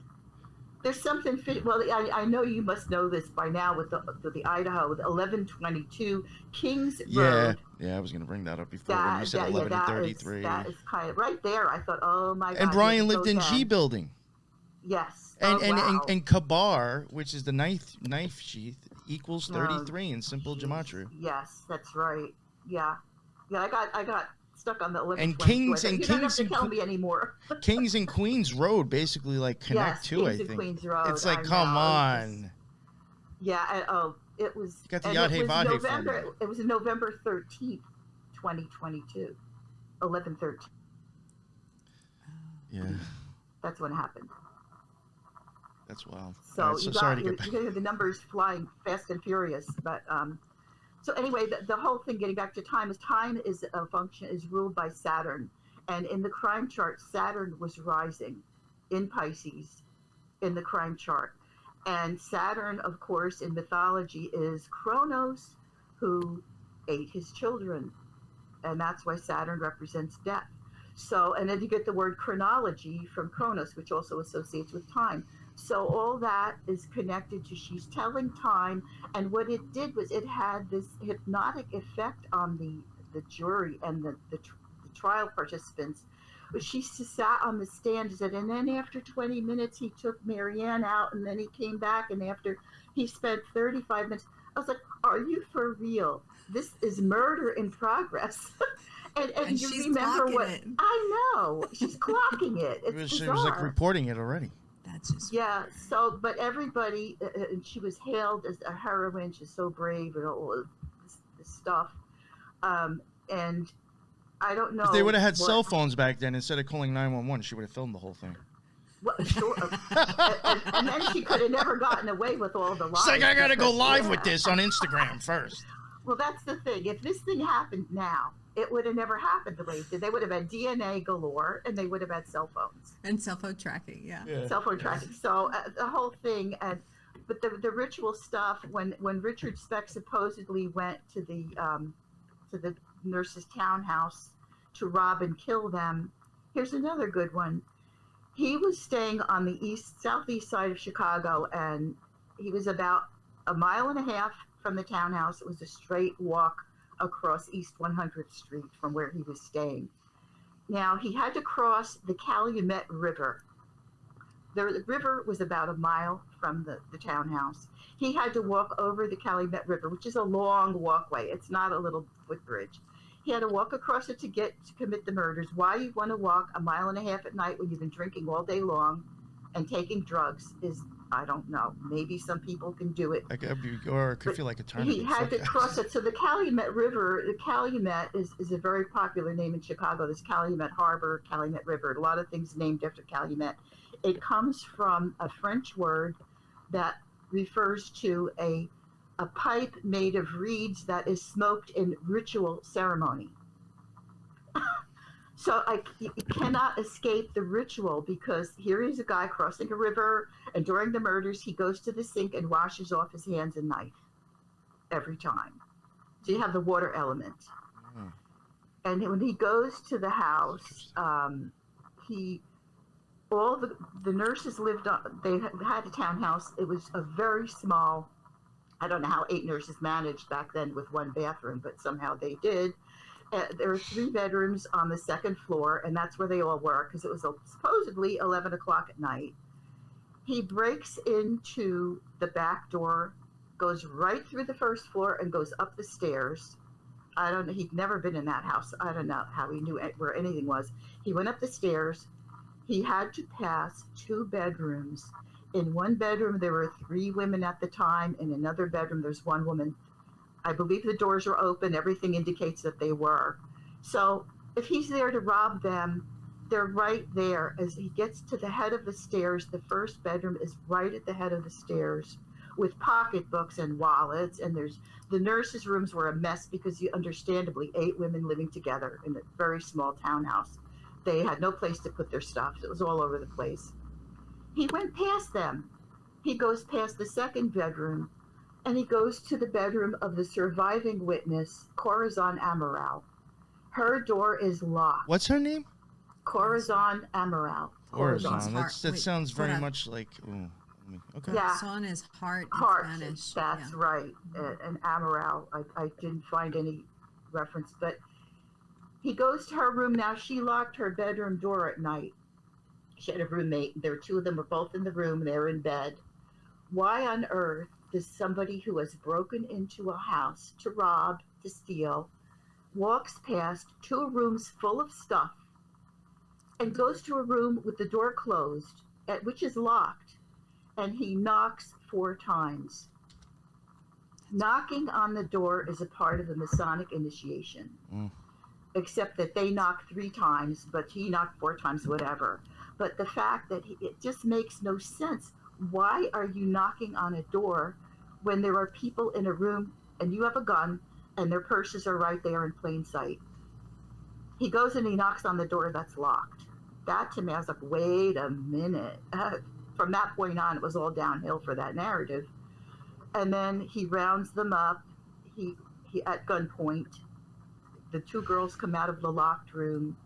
There's something, well, I know you must know this by now with the Idaho, with 1122 Kings Road. Yeah, I was going to bring that up before when you said 1133. That is kind of right there. I thought, oh my God. And Brian lived in G Building. Yes. And Kabar, which is the knife sheath, equals 33 in simple gematria. Yes, that's right. Yeah. I got stuck on the 11. And Kings and you don't have to tell me anymore. Kings and Queens Road basically like connect too. Kings I think. And Queens Road. It's like, come on. It was. You got the Yad Hey November. It was November 13th, 2022. 11/13. Yeah. That's when it happened. That's wild. So, right, sorry to get back. You got the numbers flying fast and furious, but so anyway, the whole thing, getting back to time, is a function, is ruled by Saturn, and in the crime chart, Saturn was rising in Pisces in the crime chart, and Saturn, of course, in mythology is Kronos, who ate his children, and that's why Saturn represents death. So, and then you get the word chronology from Kronos, which also associates with time. So all that is connected to, she's telling time, and what it did was it had this hypnotic effect on the jury and the trial participants. But she sat on the stand and said, and then after 20 minutes he took Marianne out, and then he came back, and after he spent 35 minutes. I was like, are you for real? This is murder in progress. and you remember what it. I know, she's clocking it. She was like reporting it already. That's just so, but everybody, and she was hailed as a heroine. She's so brave and all of this stuff. And I don't know. If they would have had cell phones back then, instead of calling 911, she would have filmed the whole thing. Well, sure. and then she could have never gotten away with all the lies. She's like, I got to go live with this on Instagram first. Well, that's the thing. If this thing happened now, it would have never happened the way it did. They would have had DNA galore, and they would have had cell phones. And cell phone tracking, yeah. Cell phone tracking. So the whole thing, but the ritual stuff. When Richard Speck supposedly went to the nurse's townhouse to rob and kill them, here's another good one. He was staying on the southeast side of Chicago, and he was about a mile and a half from the townhouse. It was a straight walk across East 100th Street from where he was staying. Now, he had to cross the Calumet River. The river was about a mile from the townhouse. He had to walk over the Calumet River, which is a long walkway. It's not a little footbridge. He had to walk across it to commit the murders. Why you want to walk a mile and a half at night when you've been drinking all day long and taking drugs is, I don't know. Maybe some people can do it. Or it could feel like a tournament. He had to cross it. So the Calumet River, the Calumet is a very popular name in Chicago. There's Calumet Harbor, Calumet River, a lot of things named after Calumet. It comes from a French word that refers to a pipe made of reeds that is smoked in ritual ceremony. So you cannot escape the ritual, because here is a guy crossing a river, and during the murders, he goes to the sink and washes off his hands and knife every time. So you have the water element. Mm. And when he goes to the house, all the nurses lived on, they had a townhouse. It was a very small, I don't know how 8 nurses managed back then with 1 bathroom, but somehow they did. There were 3 bedrooms on the 2nd floor, and that's where they all were, because it was supposedly 11 o'clock at night. He breaks into the back door, goes right through the 1st floor, and goes up the stairs. I don't know. He'd never been in that house. I don't know how he knew where anything was. He went up the stairs. He had to pass 2 bedrooms. In one bedroom, there were 3 women at the time. In another bedroom, there's 1 woman. I believe the doors were open. Everything indicates that they were. So if he's there to rob them, they're right there. As he gets to the head of the stairs, the 1st bedroom is right at the head of the stairs with pocketbooks and wallets. And the nurses' rooms were a mess because understandably 8 women living together in a very small townhouse. They had no place to put their stuff. It was all over the place. He went past them. He goes past the 2nd bedroom, and he goes to the bedroom of the surviving witness, Corazon Amaral. Her door is locked. What's her name? Corazon Amaral. Corazon. That sounds very much like... Ooh, okay. Yeah. Corazon is heart in Spanish. That's right. And Amaral, I didn't find any reference, but he goes to her room. Now, she locked her bedroom door at night. She had a roommate. There were 2 of them were both in the room. They're in bed. Why on earth does somebody who has broken into a house to rob, to steal, walks past 2 rooms full of stuff and goes to a room with the door closed, which is locked, and he knocks 4 times? Knocking on the door is a part of the Masonic initiation, except that they knock 3 times, but he knocked 4 times, whatever. But the fact that it just makes no sense. Why are you knocking on a door when there are people in a room and you have a gun and their purses are right there in plain sight? He goes and he knocks on the door that's locked. That to me, I was like, wait a minute. From that point on, it was all downhill for that narrative. And then he rounds them up. He at gunpoint. The 2 girls come out of the locked room.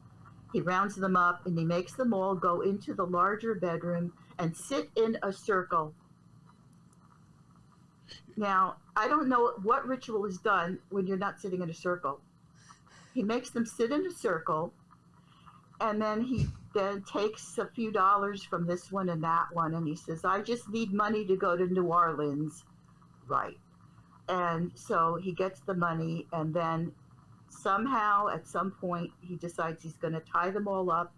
He rounds them up and he makes them all go into the larger bedroom and sit in a circle. Now, I don't know what ritual is done when you're not sitting in a circle. He makes them sit in a circle, and then he takes a few dollars from this one and that one, and he says, I just need money to go to New Orleans. Right. And so he gets the money, and then somehow at some point he decides he's going to tie them all up,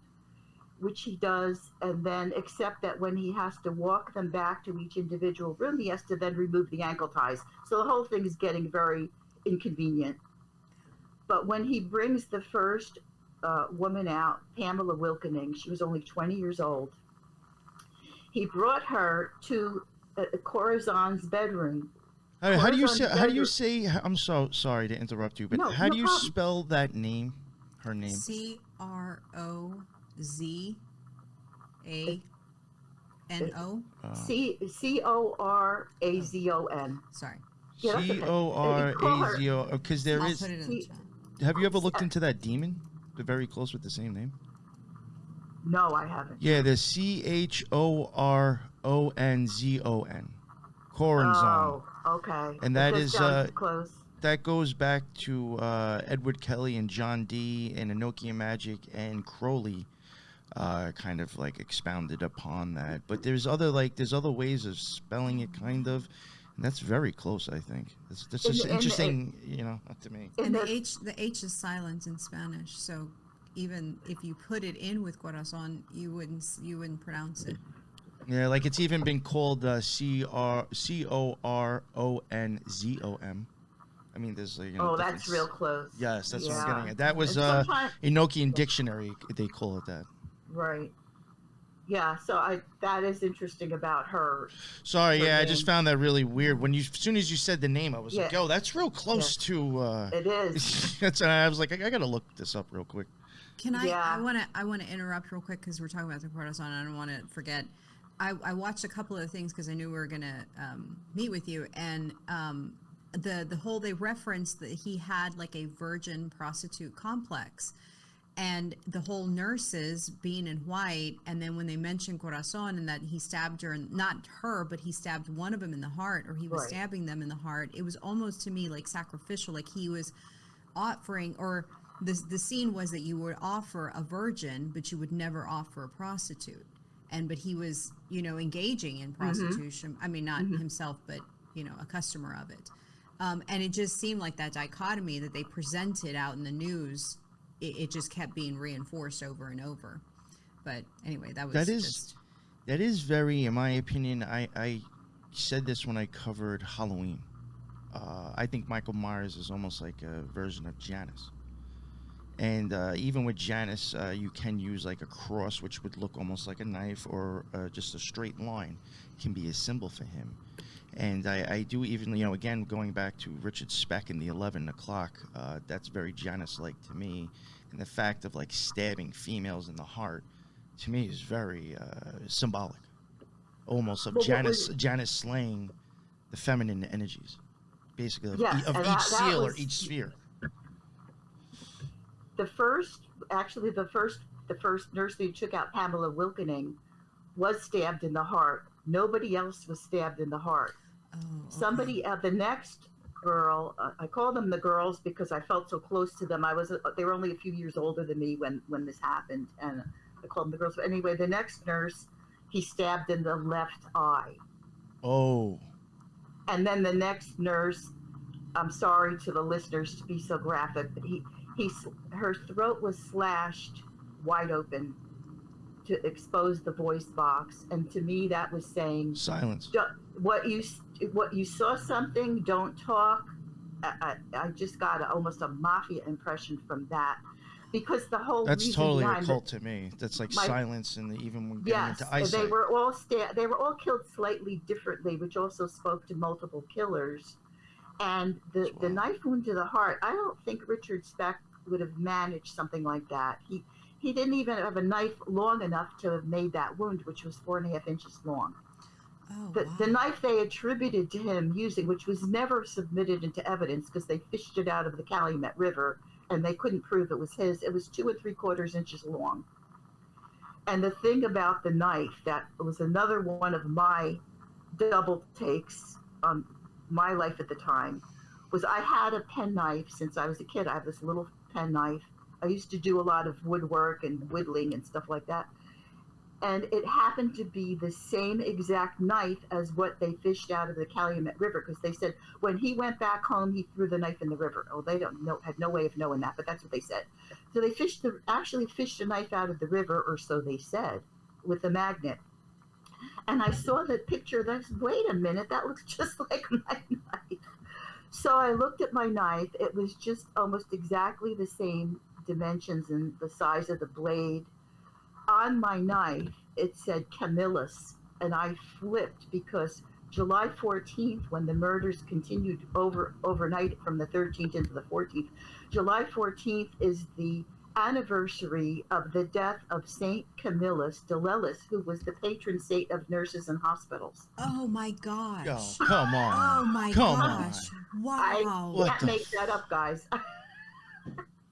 which he does, and then except that when he has to walk them back to each individual room, he has to then remove the ankle ties. So the whole thing is getting very inconvenient. But when he brings the first woman out, Pamela Wilkening, she was only 20 years old, he brought her to Corazon's bedroom. How do you say? Corazon How do you Desert- say? I'm so sorry to interrupt you, but No, how no do you problem. spell that name? Her name. CROZANO. Corazon. Sorry. Yeah, that's okay. Call her. CORAZO. Because there I'll is. put it in the See, chat. Have you ever looked into that demon? They're very close with the same name. No, I haven't. Yeah, the CHORONZON. Corazon. Oh, okay. And It that just is sounds close. that goes back to Edward Kelly and John Dee and Enochian Magic and Crowley, kind of like expounded upon that. But there's other ways of spelling it, kind of, and that's very close. I think that's just interesting, to me. And the H is silent in Spanish, so even if you put it in with corazon, you wouldn't pronounce it. Yeah, like it's even been called CORONZOM. I mean, there's Oh, that's real close. Yes, that's what I'm Yeah. getting at. That was And sometimes- Enochian Dictionary. They call it that. Right. Yeah, so that is interesting about her. Sorry, Her yeah, I name. just found that really weird. As soon as you said the name, I was like, Yeah. "Yo, that's real close to." It is. I was like, I gotta look this up real quick. Can I? Yeah. I want to interrupt real quick because we're talking about the corazon. I don't want to forget. I watched a couple of things because I knew we were gonna meet with you, and the whole they referenced that he had like a virgin prostitute complex, and the whole nurses being in white, and then when they mentioned corazon and that he stabbed her, and not her, but he stabbed one of them in the heart, or he was Right. stabbing them in the heart. It was almost to me like sacrificial, like he was offering, or the scene was that you would offer a virgin, but you would never offer a prostitute. But he was, engaging in prostitution. I mean, not himself, but, a customer of it. And it just seemed like that dichotomy that they presented out in the news, it just kept being reinforced over and over. But anyway, that is very, in my opinion, I said this when I covered Halloween. I think Michael Myers is almost like a version of Janus. And even with Janus, you can use like a cross, which would look almost like a knife, or just a straight line can be a symbol for him. And I do even, again, going back to Richard Speck in the 11 o'clock, that's very Janus-like to me. And the fact of like stabbing females in the heart, to me, is very symbolic, almost of Janus slaying the feminine energies, basically, of each seal or each sphere. The first nurse who took out Pamela Wilkening was stabbed in the heart. Nobody else was stabbed in the heart. Oh, okay. Somebody, the next girl, I call them the girls because I felt so close to them. They were only a few years older than me when this happened, and I called them the girls. But anyway, the next nurse, he stabbed in the left eye. Oh. And then the next nurse, I'm sorry to the listeners to be so graphic, but her throat was slashed wide open to expose the voice box, and to me that was saying silence. What you saw something, don't talk. I just got almost a mafia impression from that, because the whole that's reason totally behind occult to me. That's like silence, and even when getting into eyesight. They were all killed slightly differently, which also spoke to multiple killers. And the knife wound to the heart, I don't think Richard Speck would have managed something like that. He didn't even have a knife long enough to have made that wound, which was 4.5 inches long. Oh, The knife they attributed to him using, which was never submitted into evidence because they fished it out of the Calumet River and they couldn't prove it was his, it was 2 3/4 inches long. And the thing about the knife, that was another one of my double takes on my life at the time, was I had a penknife since I was a kid. I have this little penknife. I used to do a lot of woodwork and whittling and stuff like that. And it happened to be the same exact knife as what they fished out of the Calumet River, because they said when he went back home, he threw the knife in the river. Oh, they had no way of knowing that, but that's what they said. So they actually fished a knife out of the river, or so they said, with a magnet. And I saw the picture. Wait a minute, that looks just like my knife. So I looked at my knife. It was just almost exactly the same dimensions and the size of the blade. On my knife, it said Camillus, and I flipped because July 14th, when the murders continued overnight from the 13th into the 14th, July 14th is the anniversary of the death of Saint Camillus de Lellis, who was the patron saint of nurses and hospitals. Oh my gosh. Oh, come on. Oh my Come gosh. I Wow. can't make that up, guys.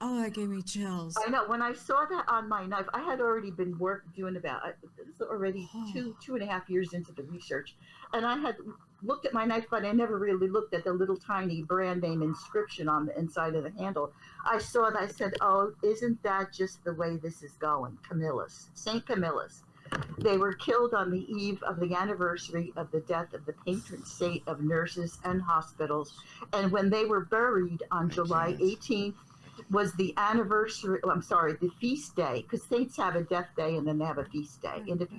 Oh, that gave me chills. I know. When I saw that on my knife, I had already been doing about this is already 2.5 years into the research, and I had looked at my knife, but I never really looked at the little tiny brand name inscription on the inside of the handle. I saw that. I said, "Oh, isn't that just the way this is going?" Camillus, Saint Camillus. They were killed on the eve of the anniversary of the death of the patron saint of nurses and hospitals, and when they were buried on July 18th. Was the anniversary, the feast day, because saints have a death day and then they have a feast day. And if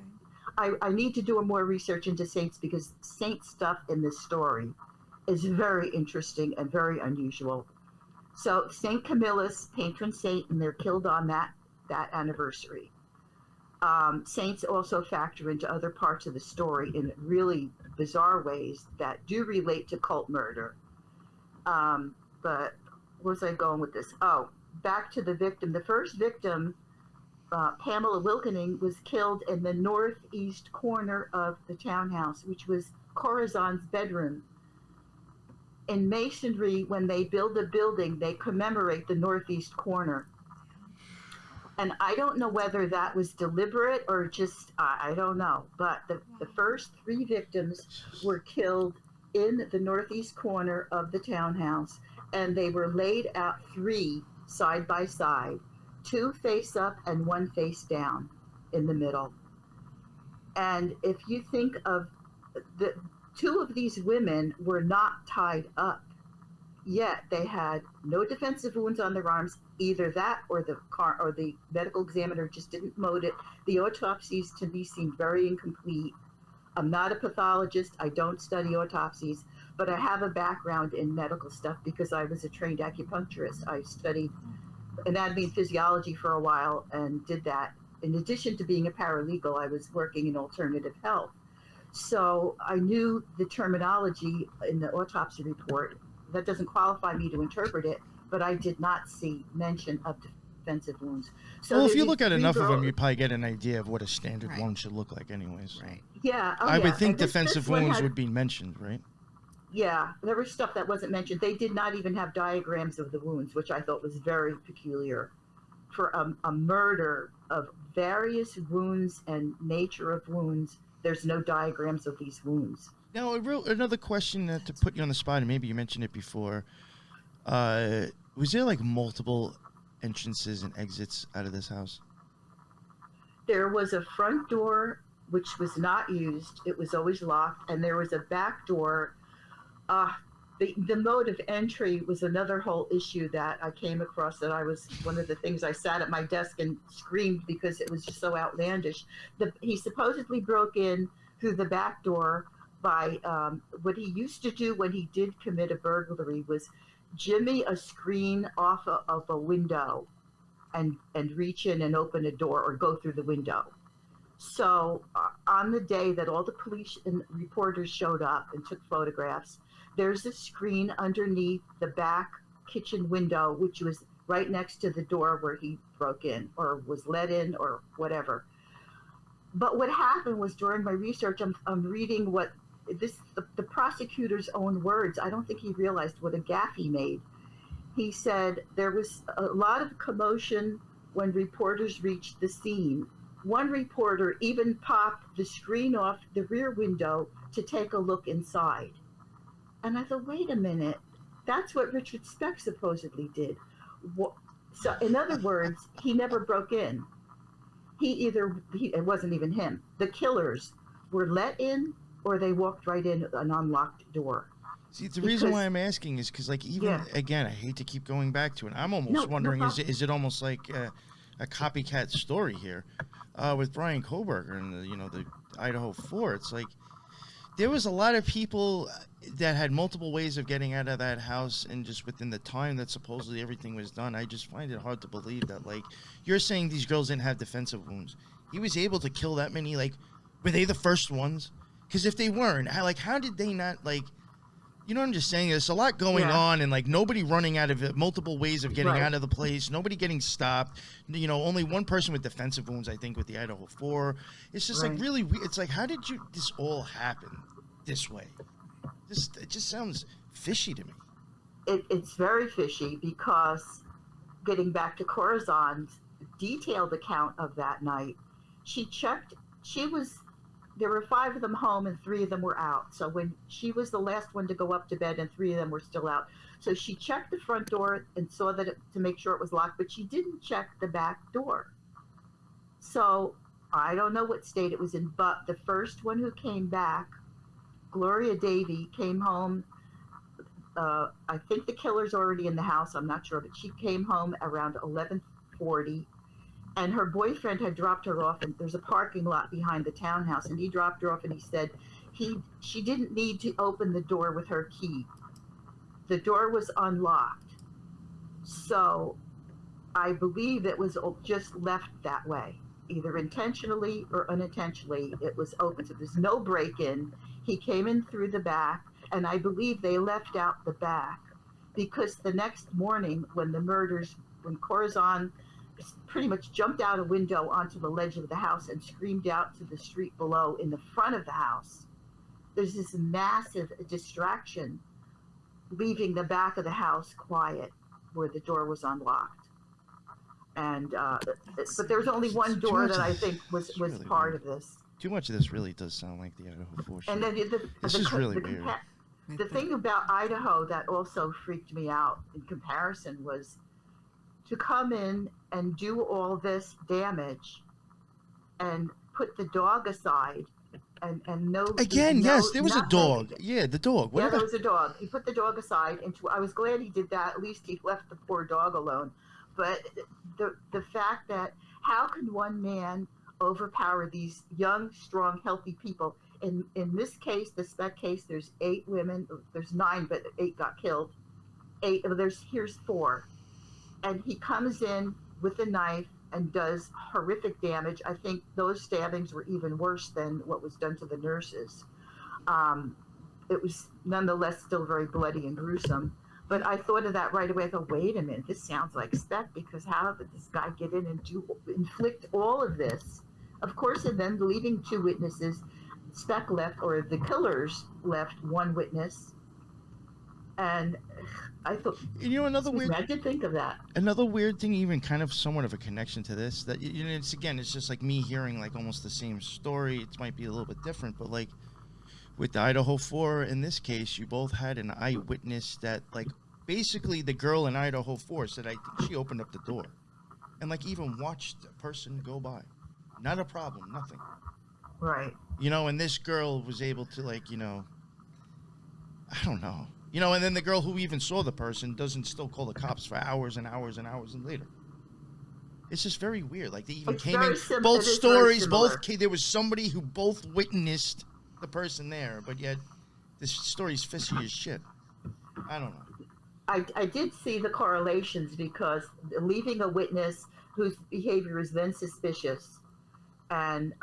I need to do more research into saints, because saint stuff in this story is very interesting and very unusual. So Saint Camillus, patron saint, and they're killed on that anniversary. Saints also factor into other parts of the story in really bizarre ways that do relate to cult murder. But where was I going with this? Oh, back to the victim. The first victim, Pamela Wilkening, was killed in the northeast corner of the townhouse, which was Corazon's bedroom. In masonry, when they build a building, they commemorate the northeast corner. And I don't know whether that was deliberate or just, I don't know. But the first 3 victims were killed in the northeast corner of the townhouse. And they were laid out 3 side by side, 2 face up and 1 face down in the middle. And if you think of the 2 of these women were not tied up, yet they had no defensive wounds on their arms. Either that or the medical examiner just didn't note it. The autopsies to me seemed very incomplete. I'm not a pathologist. I don't study autopsies. But I have a background in medical stuff because I was a trained acupuncturist. I studied anatomy and physiology for a while and did that. In addition to being a paralegal, I was working in alternative health. So I knew the terminology in the autopsy report. That doesn't qualify me to interpret it, but I did not see mention of defensive wounds. So well, if you look at enough of them, you probably get an idea of what a standard wound should look like anyways. Right. Yeah. I would think defensive wounds would be mentioned, right? Yeah, there was stuff that wasn't mentioned. They did not even have diagrams of the wounds, which I thought was very peculiar. For a murder of various wounds and nature of wounds, there's no diagrams of these wounds. Now, another question to put you on the spot, and maybe you mentioned it before. Was there like multiple entrances and exits out of this house? There was a front door, which was not used. It was always locked. And there was a back door. The mode of entry was another whole issue that I came across, that one of the things I sat at my desk and screamed because it was just so outlandish. He supposedly broke in through the back door by what he used to do when he did commit a burglary was jimmy a screen off of a window and reach in and open a door or go through the window. So on the day that all the police and reporters showed up and took photographs, there's a screen underneath the back kitchen window, which was right next to the door where he broke in or was let in or whatever. But what happened was, during my research, I'm reading what the prosecutor's own words. I don't think he realized what a gaffe he made. He said there was a lot of commotion when reporters reached the scene. One reporter even popped the screen off the rear window to take a look inside. And I thought, wait a minute, that's what Richard Speck supposedly did. So in other words, he never broke in. It wasn't even him. The killers were let in, or they walked right in an unlocked door. See, the reason why I'm asking is because, like, again, I hate to keep going back to it. I'm almost wondering, is it almost like a copycat story here with Brian Koberger and the Idaho 4? It's like there was a lot of people that had multiple ways of getting out of that house, and just within the time that supposedly everything was done, I just find it hard to believe that, like, you're saying these girls didn't have defensive wounds. He was able to kill that many. Like, were they the first ones? Because if they weren't, how did they not, like, you know what I'm just saying? There's a lot going on, and, like, nobody running out of it, multiple ways of getting out of the place, nobody getting stopped, you know, only one person with defensive wounds, I think, with the Idaho 4. It's just, like, really, it's like, how did this all happen this way? It just sounds fishy to me. It's very fishy because, getting back to Corazon's detailed account of that night, there were 5 of them home and 3 of them were out. So when she was the last one to go up to bed and 3 of them were still out. So she checked the front door and saw that to make sure it was locked, but she didn't check the back door. So I don't know what state it was in, but the first one who came back, Gloria Davy, came home. I think the killer's already in the house. I'm not sure, but she came home around 11:40. And her boyfriend had dropped her off, and there's a parking lot behind the townhouse, and he dropped her off, and he said she didn't need to open the door with her key. The door was unlocked. So I believe it was just left that way, either intentionally or unintentionally. It was open, so there's no break-in. He came in through the back, and I believe they left out the back because the next morning when Corazon pretty much jumped out a window onto the ledge of the house and screamed out to the street below in the front of the house, there's this massive distraction, leaving the back of the house quiet where the door was unlocked. And but there's only one door that I think was really part weird. Of this. Too much of this really does sound like the Idaho 4 shit. And then this is really weird. The thing about Idaho that also freaked me out in comparison was to come in and do all this damage and put the dog aside and no. Again, yes, there was a dog. Yeah, the dog. Yeah, there was a dog. He put the dog aside, and I was glad he did that. At least he left the poor dog alone. But the fact that how can one man overpower these young, strong, healthy people? In this case, the Speck case, there's 8 women. There's 9, but 8 got killed. Here's 4. And he comes in with a knife and does horrific damage. I think those stabbings were even worse than what was done to the nurses. It was nonetheless still very bloody and gruesome. But I thought of that right away. I thought, wait a minute, this sounds like Speck, because how did this guy get in and inflict all of this? Of course, and then leaving 2 witnesses, Speck left, or the killers left 1 witness. And I thought, I did think of that. Another weird thing, even kind of somewhat of a connection to this, that it's just like me hearing like almost the same story. It might be a little bit different, but like with the Idaho 4, in this case, you both had an eyewitness that, like, basically the girl in Idaho 4 said, I think she opened up the door and, like, even watched a person go by. Not a problem, nothing. Right. And this girl was able to, like, I don't know. And then the girl who even saw the person doesn't still call the cops for hours and hours and hours and later. It's just very weird. Like, they even came in, both stories, there was somebody who both witnessed the person there, but yet this story's fishy as shit. I don't know. I did see the correlations, because leaving a witness whose behavior is then suspicious and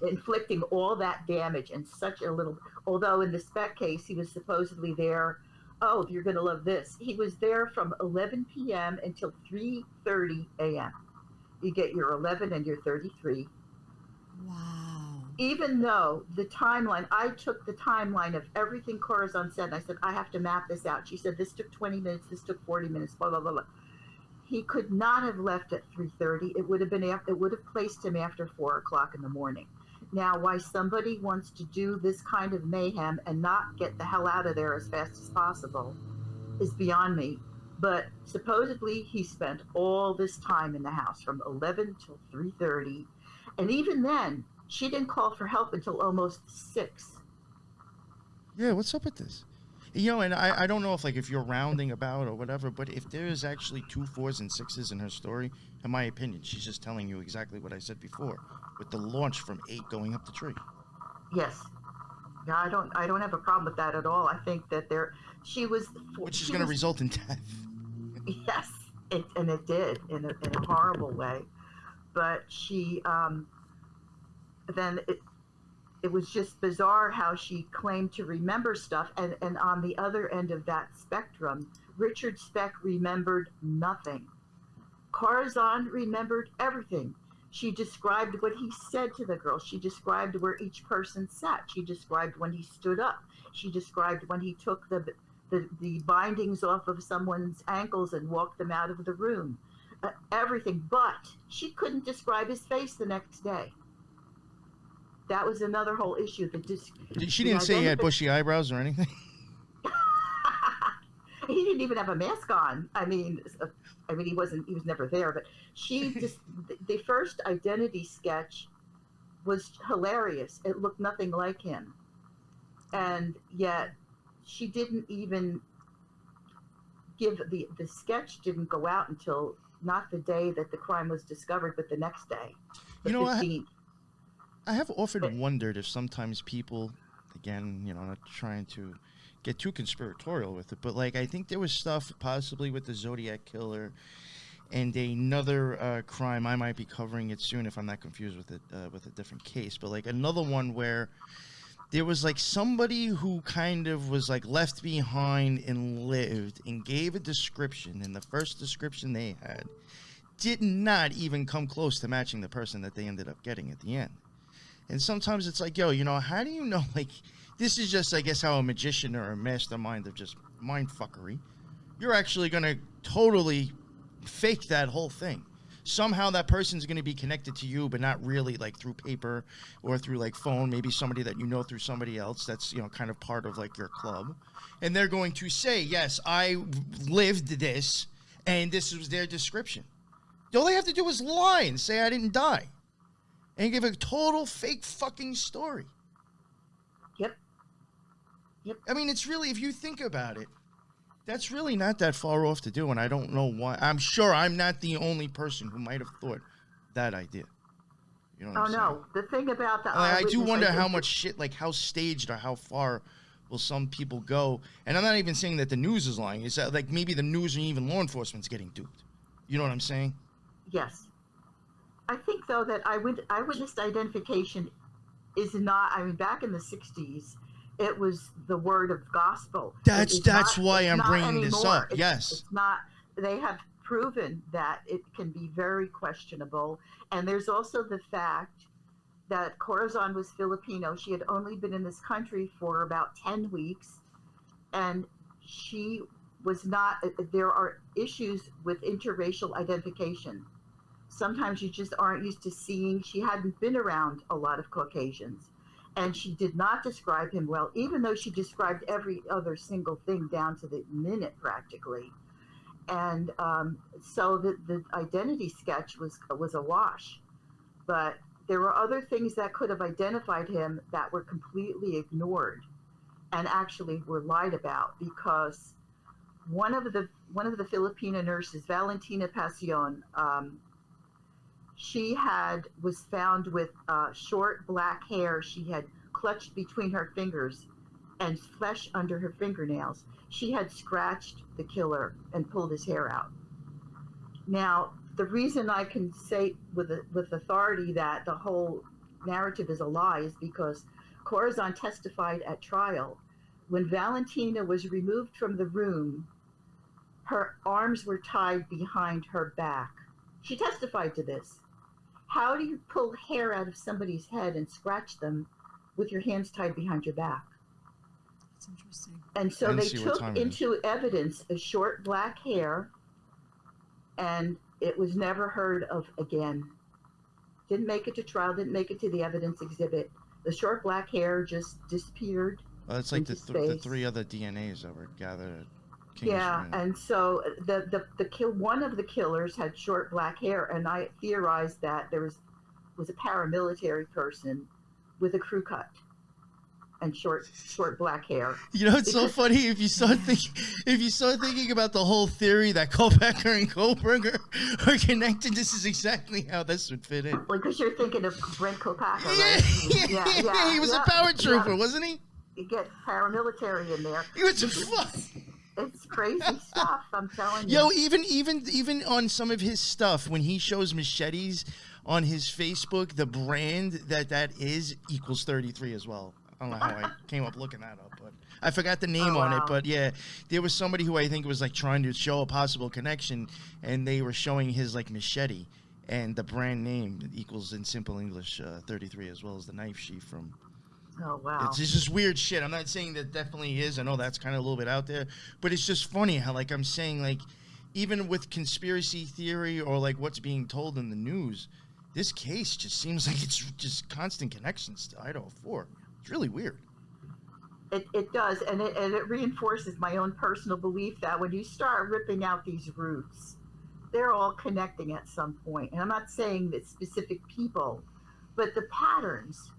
inflicting all that damage in such a little, although in the Speck case he was supposedly there, you're going to love this, he was there from 11 p.m. until 3:30 a.m. You get your 11 and your 33. Wow. Even though the timeline, I took the timeline of everything Corazon said, and I said, I have to map this out. She said, this took 20 minutes, this took 40 minutes, blah, blah, blah, blah. He could not have left at 3:30. It would have placed him after 4 o'clock in the morning. Now, why somebody wants to do this kind of mayhem and not get the hell out of there as fast as possible is beyond me. But supposedly he spent all this time in the house from 11 till 3:30. And even then, she didn't call for help until almost 6. Yeah, what's up with this? And I don't know if you're rounding about or whatever, but if there is actually 2 4s and 6s in her story, in my opinion, she's just telling you exactly what I said before, with the launch from 8 going up the tree. Yes. Yeah, I don't have a problem with that at all. I think that which is going to result in death. Yes, and it did in a horrible way. But she, then it was just bizarre how she claimed to remember stuff. And on the other end of that spectrum, Richard Speck remembered nothing. Corazon remembered everything. She described what he said to the girl. She described where each person sat. She described when he stood up. She described when he took the bindings off of someone's ankles and walked them out of the room. Everything. But she couldn't describe his face the next day. That was another whole issue. She didn't say he had bushy eyebrows or anything? He didn't even have a mask on. I mean, he was never there, but she just, the first identity sketch was hilarious. It looked nothing like him. And yet she didn't even give the sketch didn't go out until not the day that the crime was discovered, but the next day. The 15th. I have often wondered if sometimes people, again, not trying to get too conspiratorial with it, but like I think there was stuff possibly with the Zodiac Killer and another crime. I might be covering it soon if I'm not confused with it with a different case, but like another one where there was like somebody who kind of was like left behind and lived and gave a description, and the first description they had did not even come close to matching the person that they ended up getting at the end. And sometimes it's like, yo, how do you know, like, this is just, I guess, how a magician or a mastermind of just mind fuckery, you're actually going to totally fake that whole thing. Somehow that person's going to be connected to you, but not really, like, through paper or through, like, phone, maybe somebody that you know through somebody else that's, kind of part of, like, your club. And they're going to say, yes, I lived this, and this was their description. All they have to do is lie and say I didn't die. And give a total fake fucking story. Yep. I mean, it's really, if you think about it, that's really not that far off to do, and I don't know why. I'm sure I'm not the only person who might have thought that idea. You know what I'm saying? No. The thing about the I do wonder how much shit, like how staged or how far will some people go. And I'm not even saying that the news is lying. It's that, like, maybe the news and even law enforcement's getting duped. You know what I'm saying? Yes. I think, though, that eyewitness identification is not, I mean, back in the 60s, it was the word of gospel. That's why I'm bringing this up. Yes. It's not, they have proven that it can be very questionable. And there's also the fact that Corazon was Filipino. She had only been in this country for about 10 weeks. And she was not, there are issues with interracial identification. Sometimes you just aren't used to seeing. She hadn't been around a lot of Caucasians, and she did not describe him well, even though she described every other single thing down to the minute practically. And so the identity sketch was a wash. But there were other things that could have identified him that were completely ignored and actually were lied about, because one of the Filipino nurses, Valentina Pasion, she was found with short black hair. She had clutched between her fingers and flesh under her fingernails. She had scratched the killer and pulled his hair out. Now, the reason I can say with authority that the whole narrative is a lie is because Corazon testified at trial. When Valentina was removed from the room, her arms were tied behind her back. She testified to this. How do you pull hair out of somebody's head and scratch them with your hands tied behind your back? That's interesting. And so they took into evidence a short black hair, and it was never heard of again. Didn't make it to trial, didn't make it to the evidence exhibit. The short black hair just disappeared. Well, it's like the three other DNAs that were gathered at King's Rim. And so one of the killers had short black hair, and I theorized that there was a paramilitary person with a crew cut and short black hair. It's so funny if you start thinking about the whole theory that Kopecker and Koberger are connected. This is exactly how this would fit in. Well, because you're thinking of Brent Kopecker, right? Yeah. He was a power trooper, wasn't he? You get paramilitary in there. He was a fuck. It's crazy stuff, I'm telling you. Yo, even on some of his stuff, when he shows machetes on his Facebook, the brand that is equals 33 as well. I don't know how I came up looking that up, but I forgot the name on it. But yeah, there was somebody who I think was like trying to show a possible connection, and they were showing his like machete, and the brand name equals in simple English 33 as well as the knife sheath from. Oh, wow. It's just weird shit. I'm not saying that definitely is. I know that's kind of a little bit out there, but it's just funny how like I'm saying like even with conspiracy theory or like what's being told in the news, this case just seems like it's just constant connections to Idaho 4. It's really weird. It does, and it reinforces my own personal belief that when you start ripping out these roots, they're all connecting at some point. And I'm not saying that specific people, but the patterns,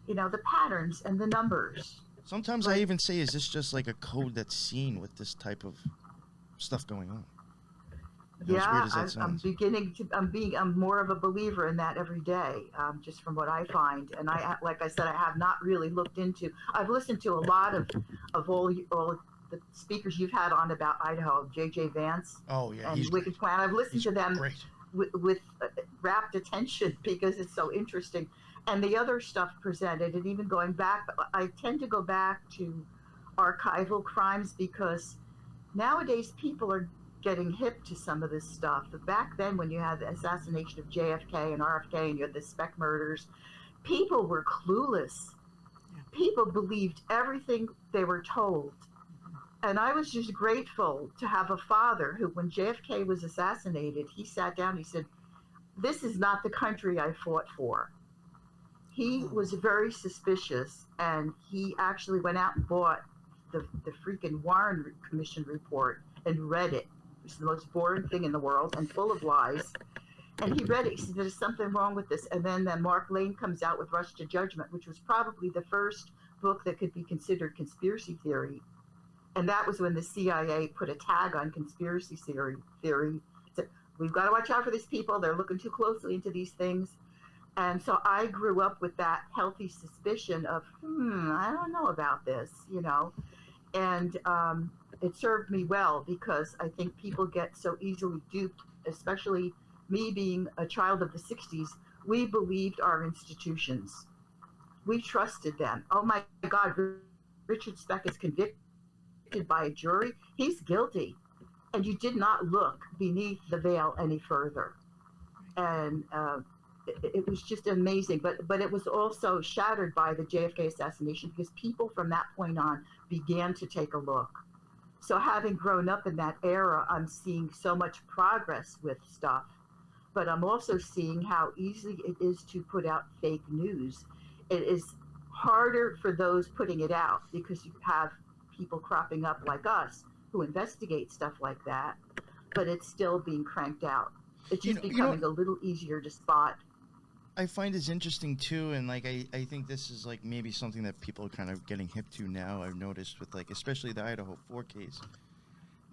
the patterns and the numbers. Sometimes I even say, is this just like a code that's seen with this type of stuff going on? Yeah, I'm more of a believer in that every day, just from what I find. And like I said, I have not really looked into. I've listened to a lot of all the speakers you've had on about Idaho, J.J. Vance. Oh yeah, and Wicked Plan. I've listened to them with rapt attention because it's so interesting, and the other stuff presented, and even going back. I tend to go back to archival crimes because nowadays people are getting hip to some of this stuff. But back then, when you had the assassination of JFK and RFK and you had the Speck murders, people were clueless. People believed everything they were told. And I was just grateful to have a father who, when JFK was assassinated, he sat down and he said, "This is not the country I fought for." He was very suspicious, and he actually went out and bought the freaking Warren Commission report and read it. It's the most boring thing in the world and full of lies. And he read it. He said, "There's something wrong with this." And then Mark Lane comes out with Rush to Judgment, which was probably the first book that could be considered conspiracy theory. And that was when the CIA put a tag on conspiracy theory. Said, we've got to watch out for these people. They're looking too closely into these things. And so I grew up with that healthy suspicion of, I don't know about this, And it served me well because I think people get so easily duped, especially me being a child of the 60s. We believed our institutions. We trusted them. Oh my God, Richard Speck is convicted by a jury. He's guilty. And you did not look beneath the veil any further. And it was just amazing. But it was also shattered by the JFK assassination because people from that point on began to take a look. So having grown up in that era, I'm seeing so much progress with stuff, but I'm also seeing how easy it is to put out fake news. It is harder for those putting it out because you have people cropping up like us who investigate stuff like that, but it's still being cranked out. It's just becoming a little easier to spot. I find it's interesting too, and like I think this is like maybe something that people are kind of getting hip to now. I've noticed with like especially the Idaho 4 case.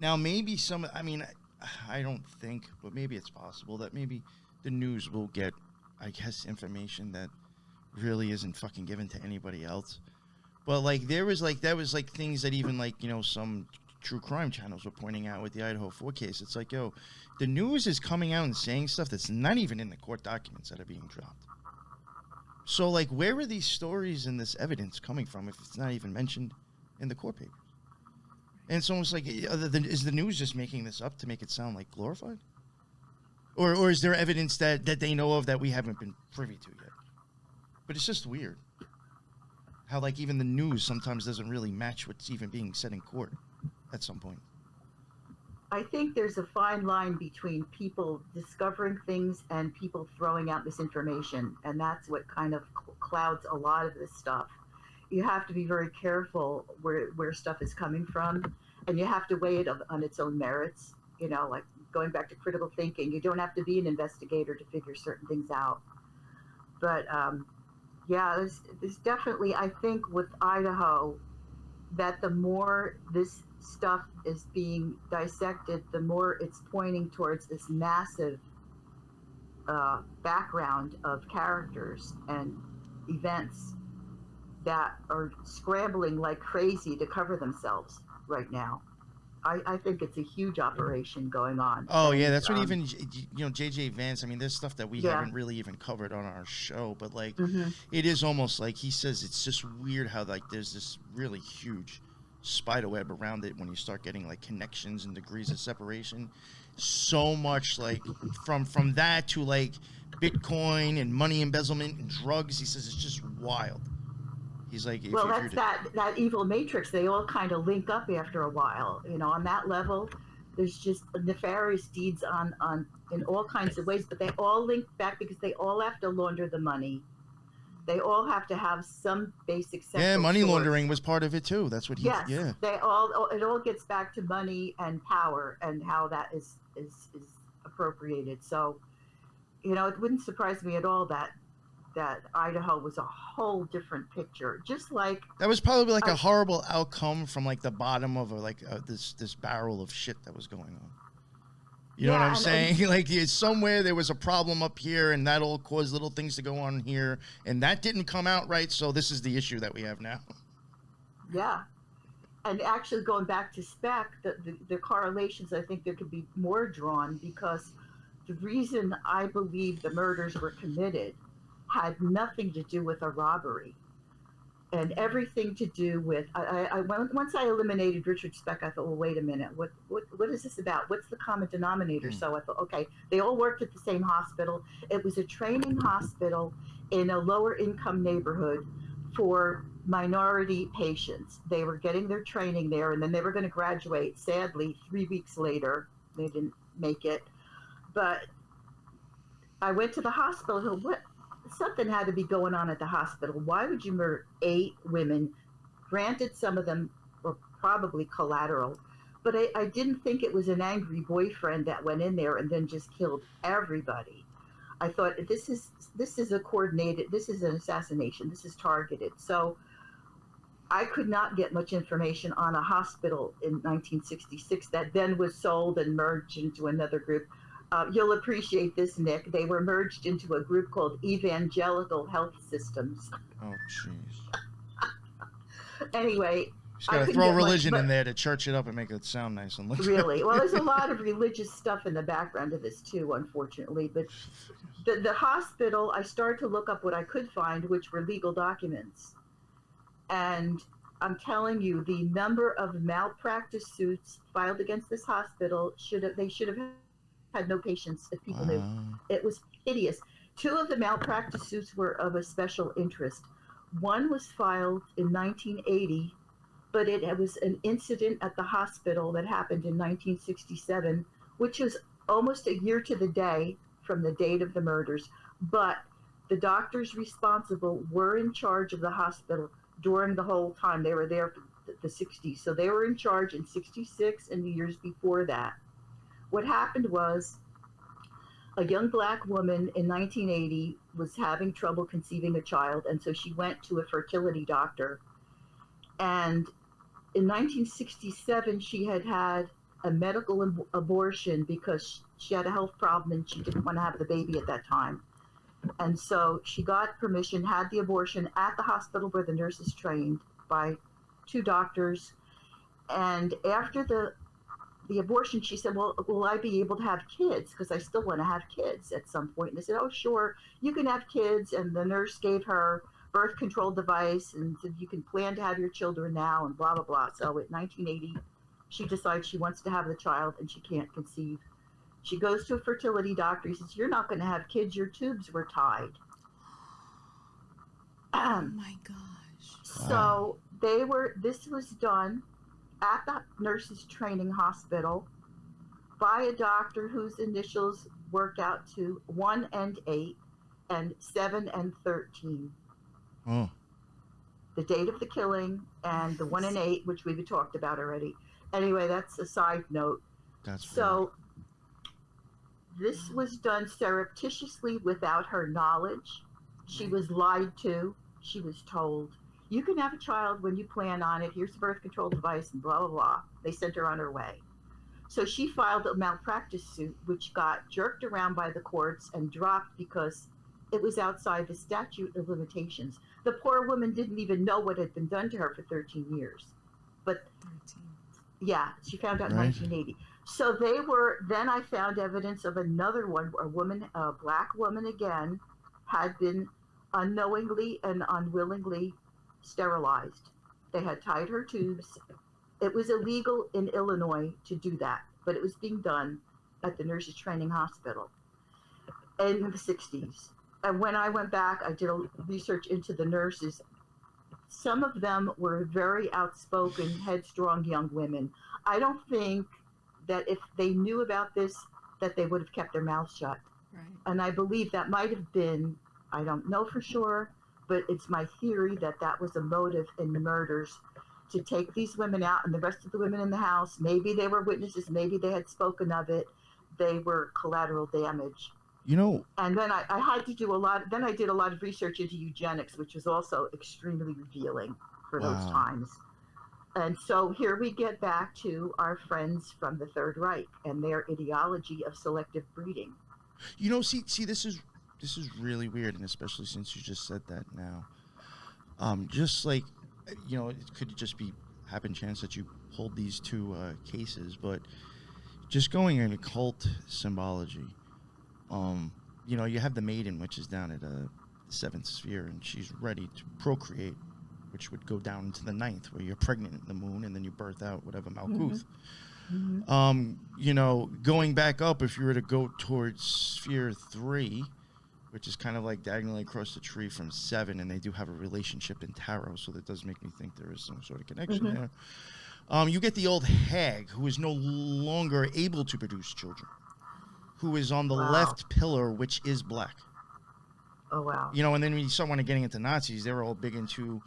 Now maybe I don't think, but maybe it's possible that maybe the news will get, I guess, information that really isn't fucking given to anybody else. But like that was like things that even like some true crime channels were pointing out with the Idaho 4 case. It's like, the news is coming out and saying stuff that's not even in the court documents that are being dropped. So, like, where are these stories and this evidence coming from if it's not even mentioned in the court papers? And it's almost like, is the news just making this up to make it sound like glorified? Or is there evidence that they know of that we haven't been privy to yet? But it's just weird how, like, even the news sometimes doesn't really match what's even being said in court at some point. I think there's a fine line between people discovering things and people throwing out misinformation, and that's what kind of clouds a lot of this stuff. You have to be very careful where stuff is coming from, and you have to weigh it on its own merits. Like going back to critical thinking, you don't have to be an investigator to figure certain things out. But there's definitely, I think, with Idaho, that the more this stuff is being dissected, the more it's pointing towards this massive background of characters and events that are scrambling like crazy to cover themselves right now. I think it's a huge operation going on. Oh And, yeah, that's what even J.J. Vance. I mean, there's stuff that we Yeah. haven't really even covered on our show, but like, Mhm. it is almost like he says it's just weird how like there's this really huge spider web around it when you start getting like connections and degrees of separation. So much like from that to like Bitcoin and money embezzlement and drugs. He says it's just wild. He's like, if Well, you're that's that evil matrix. They all kind of link up after a while. On that level, there's just nefarious deeds on in all kinds of ways, but they all link back because they all have to launder the money. They all have to have some basic central yeah, money source. laundering was part of it too. That's what he. Yes, Yeah. it all gets back to money and power and how that is appropriated. So, it wouldn't surprise me at all that Idaho was a whole different picture. Just like That was probably like a horrible outcome from like the bottom of this barrel of shit that was going on. You know what I'm saying? Like somewhere there was a problem up here, and that all caused little things to go on here, and that didn't come out right. So this is the issue that we have now. Yeah, and actually going back to Speck, the correlations, I think there could be more drawn, because the reason I believe the murders were committed had nothing to do with a robbery, and everything to do with once I eliminated Richard Speck, I thought, well, wait a minute, what is this about? What's the common denominator? So I thought, okay, they all worked at the same hospital. It was a training hospital in a lower income neighborhood for minority patients. They were getting their training there, and then they were going to graduate. Sadly, 3 weeks later, they didn't make it. But I went to the hospital. What? Something had to be going on at the hospital. Why would you murder 8 women? Granted, some of them were probably collateral, but I didn't think it was an angry boyfriend that went in there and then just killed everybody. I thought this is a coordinated. This is an assassination. This is targeted. So I could not get much information on a hospital in 1966 that then was sold and merged into another group. You'll appreciate this, Nick. They were merged into a group called Evangelical Health Systems. Oh, jeez. Anyway, Just gotta throw religion in there to church it up and make it sound nice and look really. Well, there's a lot of religious stuff in the background of this too, unfortunately. But the hospital, I started to look up what I could find, which were legal documents, and I'm telling you, the number of malpractice suits filed against this hospital should have had no patience if people knew. It was hideous. 2 of the malpractice suits were of a special interest. One was filed in 1980, but it was an incident at the hospital that happened in 1967, which was almost a year to the day from the date of the murders. But the doctors responsible were in charge of the hospital during the whole time. They were there for the 60s. So they were in charge in 66 and the years before that. What happened was a young black woman in 1980 was having trouble conceiving a child, and so she went to a fertility doctor. And in 1967, she had a medical abortion because she had a health problem and she didn't want to have the baby at that time. And so she got permission, had the abortion at the hospital where the nurses trained by 2 doctors. And after the abortion, she said, well, will I be able to have kids? Because I still want to have kids at some point. And they said, oh, sure, you can have kids. And the nurse gave her birth control device and said, you can plan to have your children now and blah, blah, blah. So in 1980, she decides she wants to have the child and she can't conceive. She goes to a fertility doctor. He says, you're not going to have kids. Your tubes were tied. Oh, my gosh. So this was done at the nurses training hospital by a doctor whose initials work out to 1 and 8 and 7 and 13. Oh. The date of the killing and the 1 and 8, which we've talked about already. Anyway, that's a side note. That's so this was done surreptitiously without her knowledge. She was lied to. She was told, you can have a child when you plan on it. Here's the birth control device and blah, blah, blah. They sent her on her way. So she filed a malpractice suit, which got jerked around by the courts and dropped because it was outside the statute of limitations. The poor woman didn't even know what had been done to her for 13 years. But Yeah, she found out in Right. 1980. So they were. Then I found evidence of another one. A woman, a black woman again, had been unknowingly and unwillingly sterilized. They had tied her tubes. It was illegal in Illinois to do that, but it was being done at the nurses training hospital in the 60s. And when I went back, I did a research into the nurses. Some of them were very outspoken, headstrong young women. I don't think that if they knew about this, that they would have kept their mouths shut. Right. And I believe that might have been, I don't know for sure, but it's my theory that that was a motive in the murders, to take these women out and the rest of the women in the house. Maybe they were witnesses, maybe they had spoken of it. They were collateral damage. You know, And then I had to do a lot. Then I did a lot of research into eugenics, which was also extremely revealing for those Wow. times. And so here we get back to our friends from the Third Reich and their ideology of selective breeding. you know, see, this is really weird, and especially since you just said that now. Just like, you know, it could just be happen chance that you pulled these two cases, but just going in occult symbology. You know, you have the maiden, which is down at the seventh sphere, and she's ready to procreate, which would go down into the ninth, where you're pregnant in the moon, and then you birth out whatever Malkuth. Mm-hmm. You know, going back up, if you were to go towards sphere 3, which is kind of like diagonally across the tree from 7, and they do have a relationship in tarot, so that does make me think there is some sort of connection there. You get the old hag, who is no longer able to produce children, who is on the Wow. left pillar, which is black. Oh, wow. You know, and then when you start getting into Nazis, they were all big into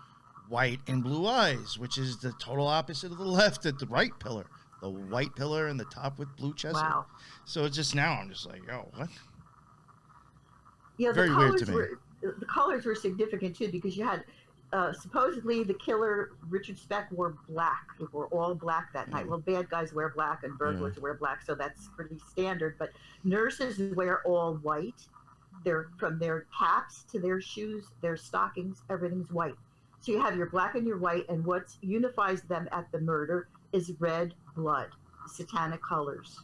white and blue eyes, which is the total opposite of the left at the right pillar. The white pillar and the top with blue chest. Wow. So it's just now I'm just like, yo, what? Yeah, Very the weird colors to me. the colors were significant too, because you had supposedly the killer Richard Speck wore black. They were all black that night. Well, bad guys wear black and burglars wear black, so that's pretty standard. But nurses wear all white. They're from their caps to their shoes, their stockings, everything's white. So you have your black and your white, and what unifies them at the murder is red blood, satanic colors.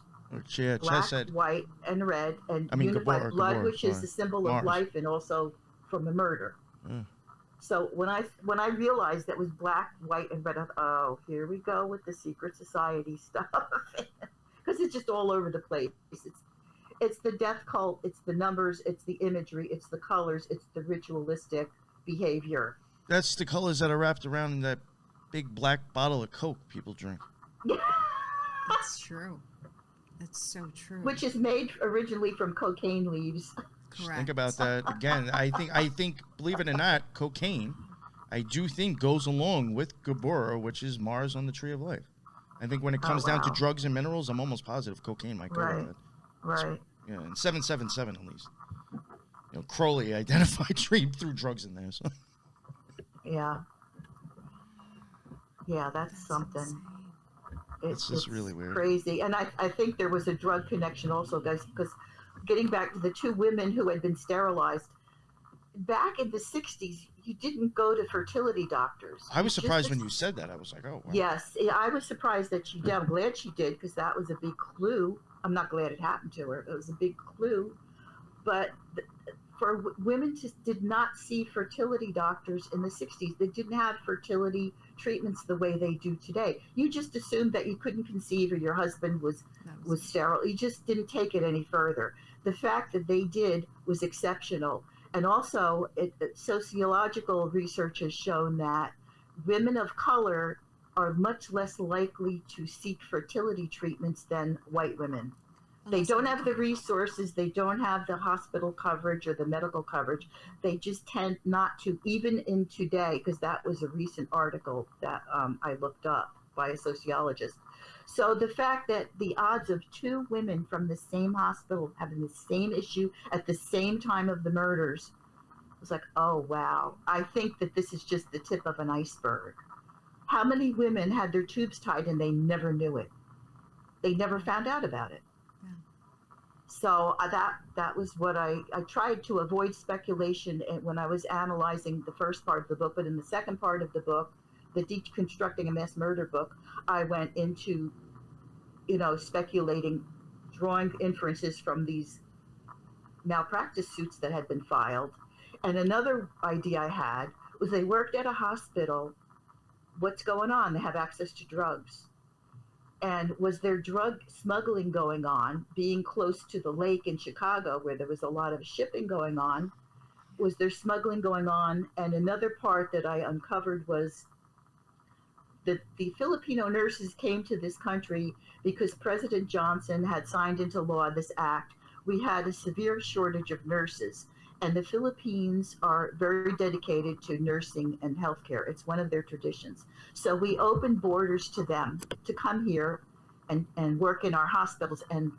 Yeah, Black, Chess said, white, and red, and I mean, unified Gabor, blood, which is sorry. the symbol of Mars. life and also from the murder. Yeah. So when I realized that was black, white, and red, I thought, oh, here we go with the secret society stuff, because it's just all over the place. It's the death cult, it's the numbers, it's the imagery, it's the colors, it's the ritualistic behavior. That's the colors that are wrapped around that big black bottle of Coke people drink. That's true. That's so true. Which is made originally from cocaine leaves. Correct. Think about that again. I think, believe it or not, cocaine, I do think goes along with Gabor, which is Mars on the Tree of Life. I think when it comes down to wow. drugs and minerals, I'm almost positive cocaine might go with it. Right. Yeah, and 777 at least. You know, Crowley identified tree threw drugs in there. So. Yeah. Yeah, that's something. insane. It's just really weird. Crazy. And I think there was a drug connection also, guys, because getting back to the two women who had been sterilized, back in the 60s, you didn't go to fertility doctors. I was surprised when you said that. I was like, oh, wow. Yes, I was surprised that she did. I'm glad she did, because that was a big clue. I'm not glad it happened to her. It was a big clue. But for women just did not see fertility doctors in the 60s. They didn't have fertility treatments the way they do today. You just assumed that you couldn't conceive or your husband was sterile. You just didn't take it any further. The fact that they did was exceptional. And also, sociological research has shown that women of color are much less likely to seek fertility treatments than white women. They don't have the resources, they don't have the hospital coverage or the medical coverage. They just tend not to, even in today, because that was a recent article that I looked up by a sociologist. So the fact that the odds of two women from the same hospital having the same issue at the same time of the murders was like, oh, wow. I think that this is just the tip of an iceberg. How many women had their tubes tied and they never knew it? They never found out about it. Yeah. So that was what I tried to avoid speculation when I was analyzing the first part of the book. But in the second part of the book, the Deconstructing a Mass Murder book, I went into, speculating, drawing inferences from these malpractice suits that had been filed. And another idea I had was they worked at a hospital. What's going on? They have access to drugs. And was there drug smuggling going on, being close to the lake in Chicago where there was a lot of shipping going on? Was there smuggling going on? And another part that I uncovered was that the Filipino nurses came to this country because President Johnson had signed into law this act. We had a severe shortage of nurses, and the Philippines are very dedicated to nursing and healthcare. It's one of their traditions. So we opened borders to them to come here and work in our hospitals. And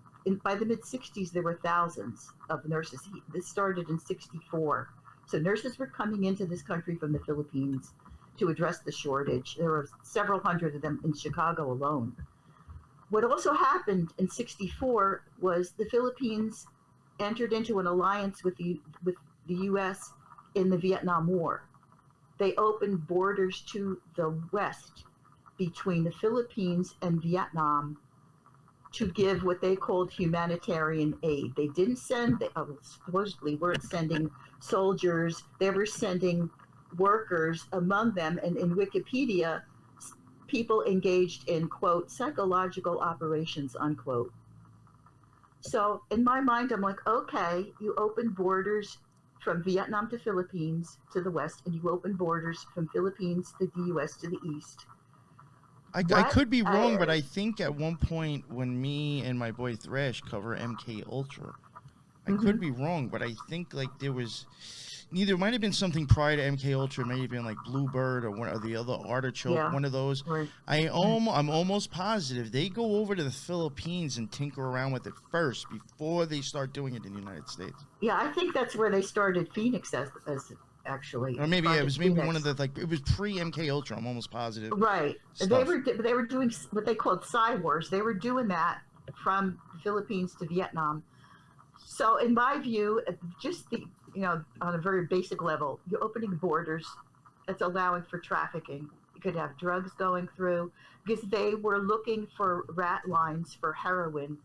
by the mid-'60s, there were thousands of nurses. This started in '64. So nurses were coming into this country from the Philippines to address the shortage. There were several hundred of them in Chicago alone. What also happened in '64 was the Philippines entered into an alliance with the U.S. in the Vietnam War. They opened borders to the west between the Philippines and Vietnam to give what they called humanitarian aid. They didn't send, they supposedly weren't sending soldiers, they were sending workers among them. And in Wikipedia, people engaged in, quote, psychological operations, unquote. So in my mind, I'm like, okay, you open borders from Vietnam to Philippines to the west, and you open borders from Philippines to the U.S. to the east. I could be wrong, but I think at one point when me and my boy Thrash cover MK Ultra, I could be wrong, but I think like there was either might have been something prior to MK Ultra, maybe been like Bluebird or one of the other Artichoke, one of those. Right. I'm almost positive they go over to the Philippines and tinker around with it first before they start doing it in the United States. Yeah, I think that's where they started Phoenix as actually. Or maybe it was one of the it was pre MK Ultra. I'm almost positive. Right. Stuff. They were doing what they called Psy Wars. They were doing that from the Philippines to Vietnam. So in my view, just on a very basic level, you're opening borders. That's allowing for trafficking. You could have drugs going through because they were looking for rat lines for heroin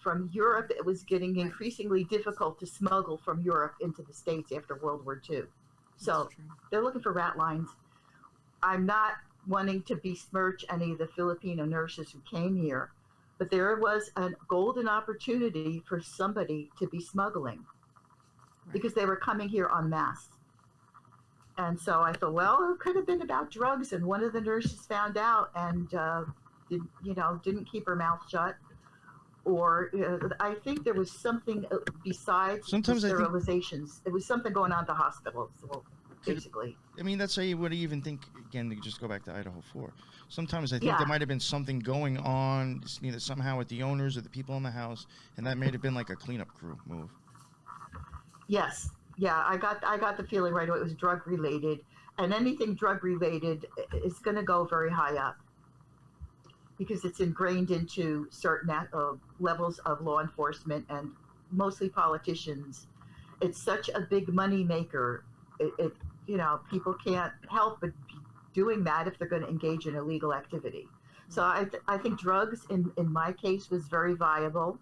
from Europe. It was getting increasingly difficult to smuggle from Europe into the States after World War II. So they're looking for rat lines. I'm not wanting to besmirch any of the Filipino nurses who came here, but there was a golden opportunity for somebody to be smuggling because they were coming here en masse. And so I thought, well, it could have been about drugs, and one of the nurses found out and didn't keep her mouth shut. Or I think there was something besides sterilizations. There was something going on at the hospital, so basically. I mean, that's how you would even think, again, to just go back to Idaho 4. Sometimes I think there might have been something going on, somehow with the owners or the people in the house, and that may have been like a cleanup crew move. Yes. Yeah, I got the feeling right away it was drug related, and anything drug related is going to go very high up because it's ingrained into certain levels of law enforcement and mostly politicians. It's such a big money maker. People can't help but be doing that if they're going to engage in illegal activity. So I think drugs in my case was very viable.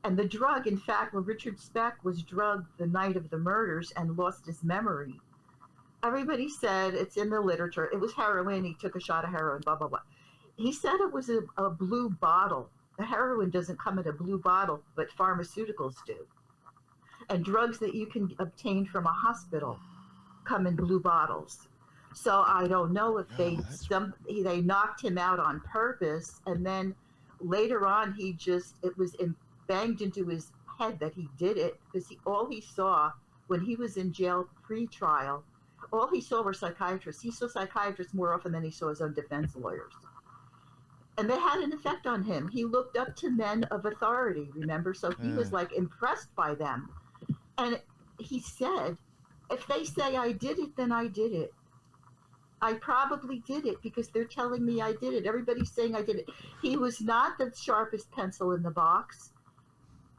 And the drug, in fact, when Richard Speck was drugged the night of the murders and lost his memory, everybody said, it's in the literature, it was heroin, he took a shot of heroin, blah, blah, blah. He said it was a blue bottle. The heroin doesn't come in a blue bottle, but pharmaceuticals do. And drugs that you can obtain from a hospital come in blue bottles. So I don't know if they knocked him out on purpose, and then later on it was banged into his head that he did it because all he saw when he was in jail pre-trial, all he saw were psychiatrists. He saw psychiatrists more often than he saw his own defense lawyers. And they had an effect on him. He looked up to men of authority, remember? So he was like impressed by them. And he said, if they say I did it, then I did it. I probably did it because they're telling me I did it. Everybody's saying I did it. He was not the sharpest pencil in the box.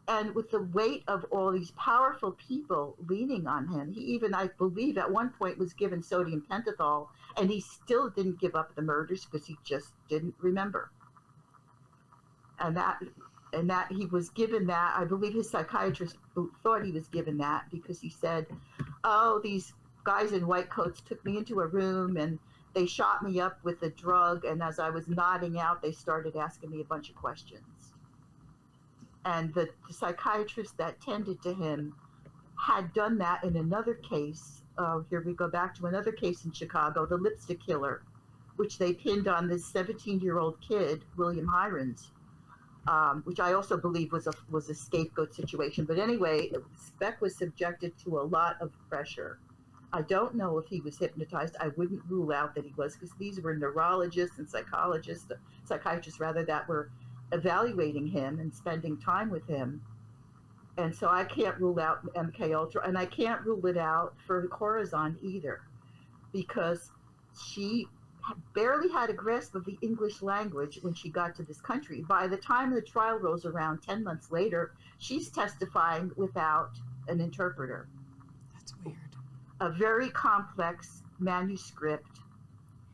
And with the weight of all these powerful people leaning on him, he even, I believe, at one point was given sodium pentothal, and he still didn't give up the murders because he just didn't remember. And that he was given that. I believe his psychiatrist thought he was given that because he said, "Oh, these guys in white coats took me into a room and they shot me up with a drug, and as I was nodding out, they started asking me a bunch of questions." And the psychiatrist that tended to him had done that in another case. Here we go back to another case in Chicago, the lipstick killer, which they pinned on this 17-year-old kid, William Hirons, which I also believe was a scapegoat situation. But anyway, Speck was subjected to a lot of pressure. I don't know if he was hypnotized. I wouldn't rule out that he was, because these were neurologists and psychiatrists rather, that were evaluating him and spending time with him. And so I can't rule out MK Ultra, and I can't rule it out for Corazon either, because she barely had a grasp of the English language when she got to this country. By the time the trial rolls around 10 months later, she's testifying without an interpreter. That's weird. A very complex manuscript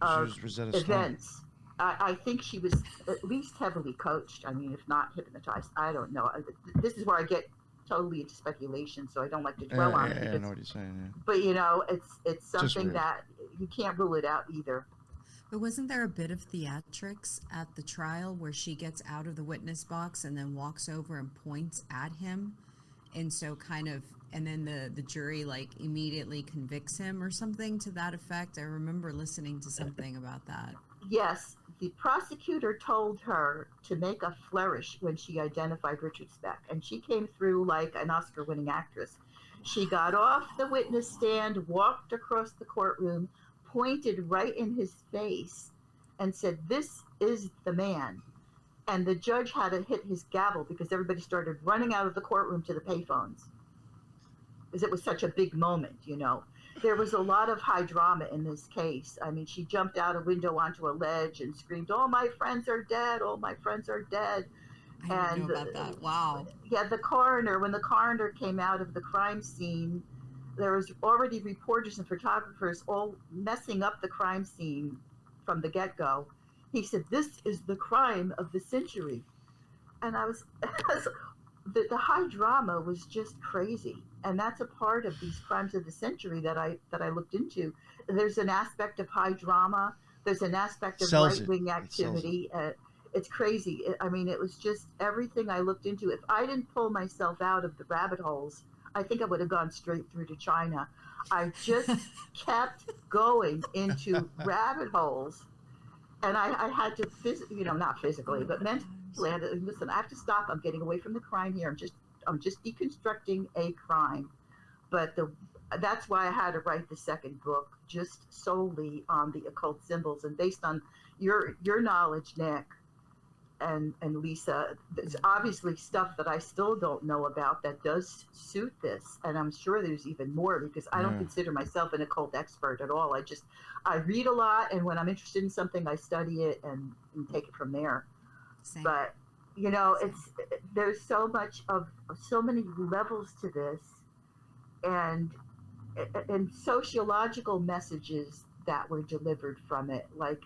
of events. I think she was at least heavily coached. I mean, if not hypnotized, I don't know. This is where I get totally into speculation, so I don't like to dwell on it. I know what you're saying. Yeah. But it's something that you can't rule it out either. But wasn't there a bit of theatrics at the trial where she gets out of the witness box and then walks over and points at him, and so and then the jury like immediately convicts him or something to that effect? I remember listening to something about that. Yes, the prosecutor told her to make a flourish when she identified Richard Speck, and she came through like an Oscar-winning actress. She got off the witness stand, walked across the courtroom, pointed right in his face, and said, "This is the man." And the judge had to hit his gavel because everybody started running out of the courtroom to the payphones, because it was such a big moment, There was a lot of high drama in this case. I mean, she jumped out a window onto a ledge and screamed, "All my friends are dead, all my friends are dead." I didn't know about that. Wow. Yeah, when the coroner came out of the crime scene, there was already reporters and photographers all messing up the crime scene from the get-go. He said, "This is the crime of the century." And the high drama was just crazy. And that's a part of these crimes of the century that I looked into. There's an aspect of high drama. There's an aspect of right-wing activity. It's crazy. I mean, it was just everything I looked into. If I didn't pull myself out of the rabbit holes, I think I would have gone straight through to China. I just kept going into rabbit holes. And I had to, not physically, but mentally, I had to, listen, I have to stop. I'm getting away from the crime here. I'm just deconstructing a crime. But that's why I had to write the second book, just solely on the occult symbols. And based on your knowledge, Nick and Lisa, there's obviously stuff that I still don't know about that does suit this. And I'm sure there's even more, because I don't consider myself an occult expert at all. I read a lot, and when I'm interested in something, I study it and take it from there. Same. But there's so many levels to this, and sociological messages that were delivered from it. Like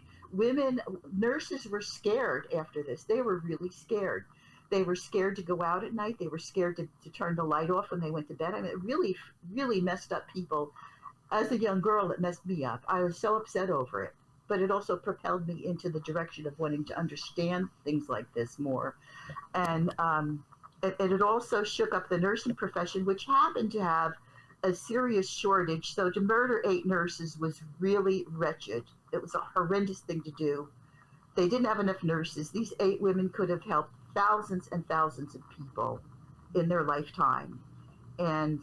nurses were scared after this. They were really scared. They were scared to go out at night. They were scared to turn the light off when they went to bed. I mean, it really, really messed up people. As a young girl, it messed me up. I was so upset over it. But it also propelled me into the direction of wanting to understand things like this more. And it also shook up the nursing profession, which happened to have a serious shortage. So to murder 8 nurses was really wretched. It was a horrendous thing to do. They didn't have enough nurses. These 8 women could have helped thousands and thousands of people in their lifetime. And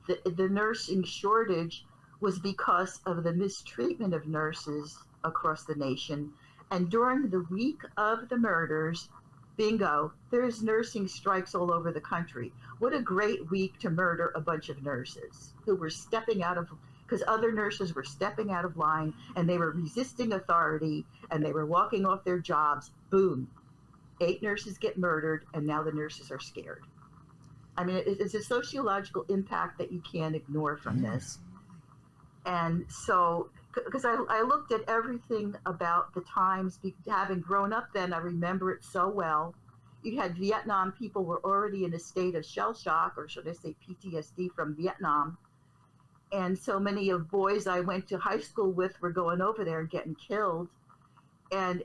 the nursing shortage was because of the mistreatment of nurses across the nation. And during the week of the murders, bingo, there's nursing strikes all over the country. What a great week to murder a bunch of nurses who were because other nurses were stepping out of line and they were resisting authority and they were walking off their jobs. Boom. 8 nurses get murdered, and now the nurses are scared. I mean, it's a sociological impact that you can't ignore from this. And so, because I looked at everything about the times, having grown up then, I remember it so well. You had Vietnam, people were already in a state of shell shock, or should I say PTSD from Vietnam. And so many of boys I went to high school with were going over there and getting killed. And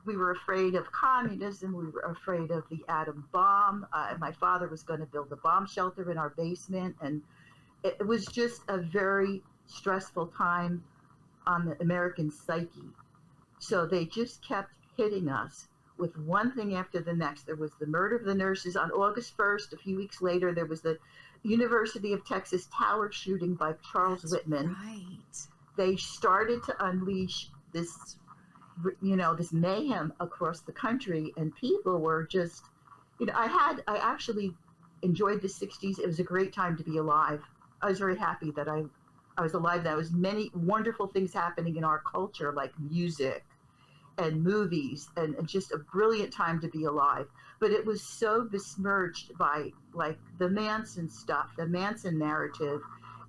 we were afraid of communism. We were afraid of the atom bomb. My father was going to build a bomb shelter in our basement. And it was just a very stressful time on the American psyche. So they just kept hitting us with one thing after the next. There was the murder of the nurses on August 1st. A few weeks later, there was the University of Texas Tower shooting by Charles Whitman. Right. They started to unleash this, this mayhem across the country, and people were just, I actually enjoyed the 60s. It was a great time to be alive. I was very happy that I was alive. There was many wonderful things happening in our culture, like music and movies, and just a brilliant time to be alive. But it was so besmirched by like the Manson stuff, the Manson narrative,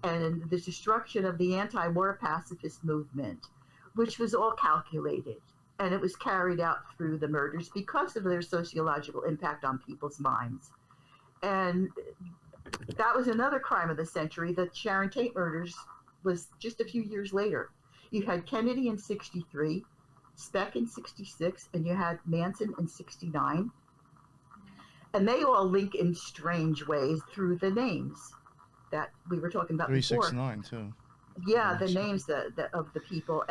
and the destruction of the anti-war pacifist movement, which was all calculated. And it was carried out through the murders because of their sociological impact on people's minds. And that was another crime of the century. The Sharon Tate murders was just a few years later. You had Kennedy in 63, Speck in 66, and you had Manson in 69. And they all link in strange ways through the names that we were talking about 369 before. Too. Yeah, the names of the people.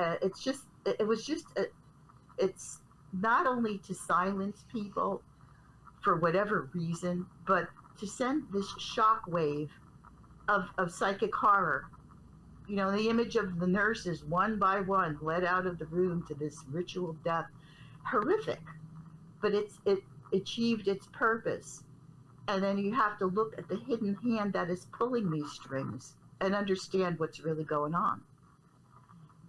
It's not only to silence people for whatever reason, but to send this shock wave of psychic horror. The image of the nurses one by one led out of the room to this ritual death. Horrific. But it achieved its purpose. And then you have to look at the hidden hand that is pulling these strings and understand what's really going on.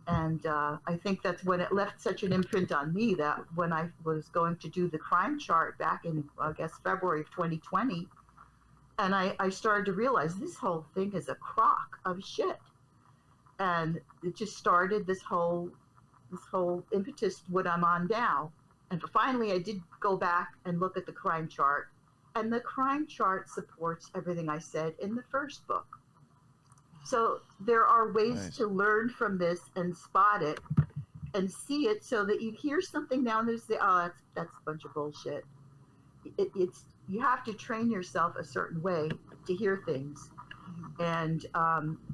And I think that's when it left such an imprint on me, that when I was going to do the crime chart back in, I guess, February of 2020, and I started to realize this whole thing is a crock of shit. And it just started this whole impetus, what I'm on now. And finally, I did go back and look at the crime chart. And the crime chart supports everything I said in the first book. So there are ways to learn from this and spot it and see it, so that you hear something now and there's that's a bunch of bullshit. It's you have to train yourself a certain way to hear things and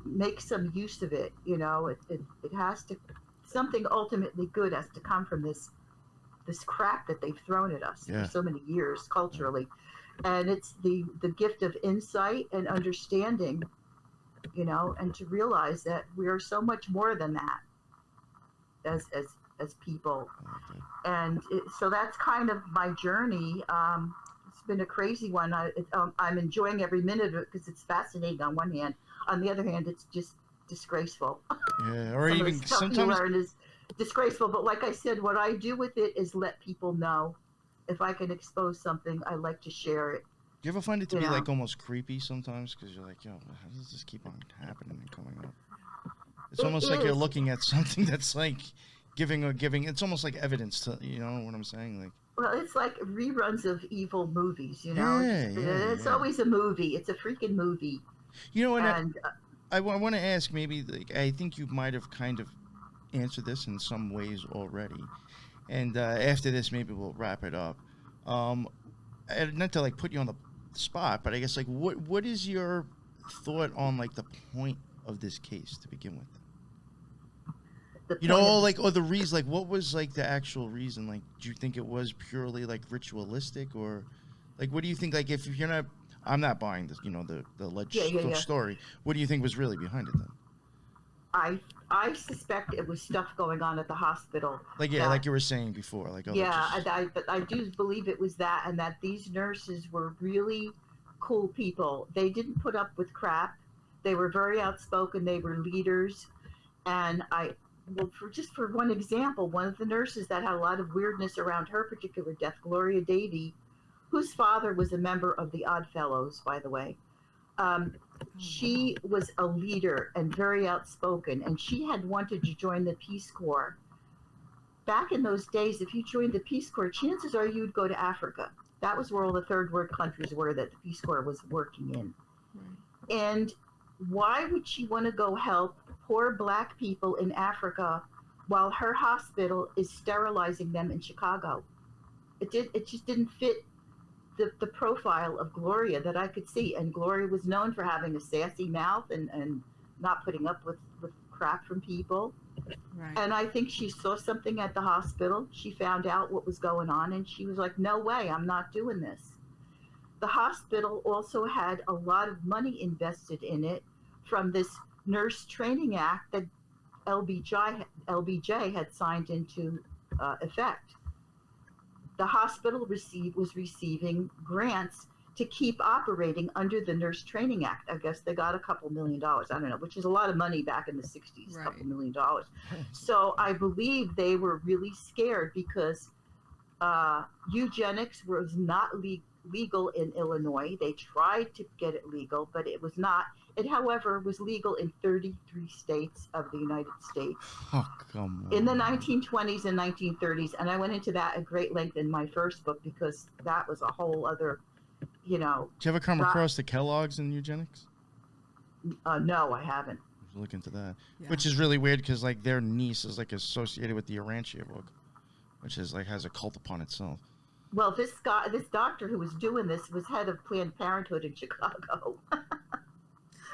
make some use of it. It has to, something ultimately good has to come from this crap that they've thrown at us for so many years culturally. And it's the gift of insight and understanding, and to realize that we are so much more than that as people. And so that's kind of my journey. It's been a crazy one. I'm enjoying every minute of it because it's fascinating on one hand. On the other hand, it's just disgraceful. Yeah, or even sometimes you learn is disgraceful. But like I said, what I do with it is let people know. If I can expose something, I like to share it. Do you ever find it to be like almost creepy sometimes? Because you're like, yo, how does this keep on happening and coming up? It's almost like you're looking at something that's like giving. It's almost like evidence to, you know what I'm saying? Like, well, it's like reruns of evil movies, It's always a movie. It's a freaking movie. And I want to ask, maybe, like, I think you might have kind of answered this in some ways already. And after this, maybe we'll wrap it up. Not to like put you on the spot, but I guess like what is your thought on like the point of this case to begin with? Or the reason, like what was like the actual reason? Like, do you think it was purely like ritualistic, or like what do you think? Like, if you're not, I'm not buying this, the alleged story. What do you think was really behind it then? I suspect it was stuff going on at the hospital. Like like you were saying before. Like but I do believe it was that, and that these nurses were really cool people. They didn't put up with crap. They were very outspoken. They were leaders, and well, for one example, one of the nurses that had a lot of weirdness around her particular death, Gloria Davy, whose father was a member of the Odd Fellows, by the way. She was a leader and very outspoken, and she had wanted to join the Peace Corps. Back in those days, if you joined the Peace Corps, chances are you'd go to Africa. That was where all the third world countries were that the Peace Corps was working in. Right. And why would she want to go help poor black people in Africa while her hospital is sterilizing them in Chicago? It just didn't fit the profile of Gloria that I could see. And Gloria was known for having a sassy mouth and not putting up with crap from people. Right. And I think she saw something at the hospital. She found out what was going on, and she was like, no way, I'm not doing this. The hospital also had a lot of money invested in it from this Nurse Training Act that LBJ had signed into effect. The hospital was receiving grants to keep operating under the Nurse Training Act. I guess they got a couple $1 million, I don't know, which is a lot of money back in the 60s, right. A couple $1 million. So I believe they were really scared because eugenics was not legal in Illinois. They tried to get it legal, but it was not. It, however, was legal in 33 states of the United States. Oh, come on. In the 1920s and 1930s, and I went into that at great length in my first book because that was a whole other, Did you ever come across the Kellogg's in eugenics? No, I haven't. Look into that, which is really weird because like their niece is like associated with the Arantia book, which is like has a cult upon itself. Well, this doctor who was doing this was head of Planned Parenthood in Chicago.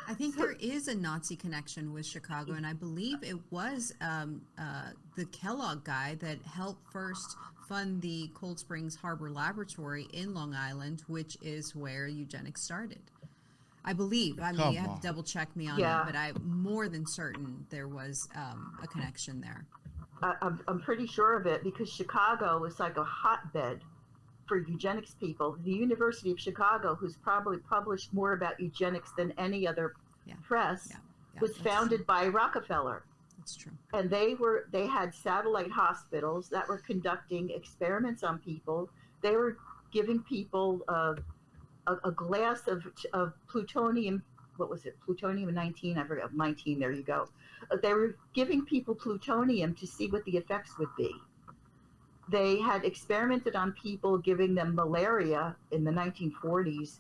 I think there is a Nazi connection with Chicago, and I believe it was the Kellogg guy that helped first fund the Cold Springs Harbor Laboratory in Long Island, which is where eugenics started. I believe. I mean, you have to double check me on that, but I'm more than certain there was a connection there. I'm pretty sure of it because Chicago was like a hotbed for eugenics people. The University of Chicago, who's probably published more about eugenics than any other press, was founded by Rockefeller. That's true. And they had satellite hospitals that were conducting experiments on people. They were giving people a glass of plutonium. What was it? Plutonium-19? I forgot. 19. There you go. They were giving people plutonium to see what the effects would be. They had experimented on people, giving them malaria in the 1940s.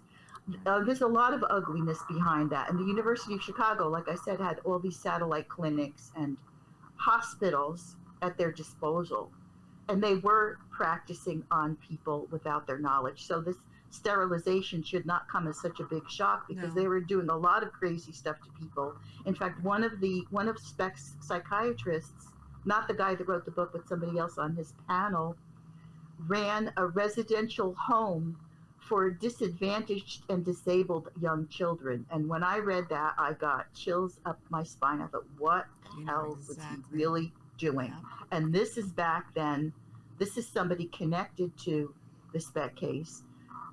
There's a lot of ugliness behind that. And the University of Chicago, like I said, had all these satellite clinics and hospitals at their disposal. And they were practicing on people without their knowledge. So this sterilization should not come as such a big shock because they were doing a lot of crazy stuff to people. In fact, one of Speck's psychiatrists, not the guy that wrote the book, but somebody else on his panel, ran a residential home for disadvantaged and disabled young children. And when I read that, I got chills up my spine. I thought, what the hell was he really doing? Yeah. And this is back then. This is somebody connected to the Speck case.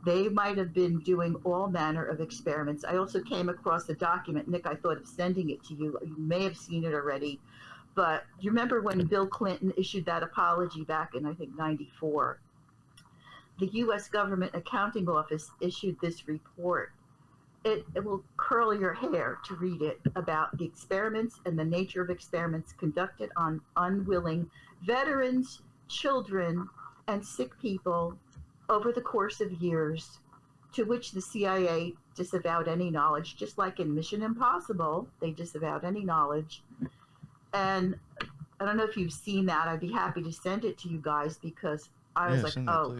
They might have been doing all manner of experiments. I also came across a document, Nick, I thought of sending it to you. You may have seen it already. But you remember when Bill Clinton issued that apology back in, I think, 94? The U.S. Government Accounting Office issued this report. It will curl your hair to read it about the experiments and the nature of experiments conducted on unwilling veterans, children, and sick people over the course of years, to which the CIA disavowed any knowledge, just like in Mission Impossible, they disavowed any knowledge. And I don't know if you've seen that. I'd be happy to send it to you guys because I was like, oh,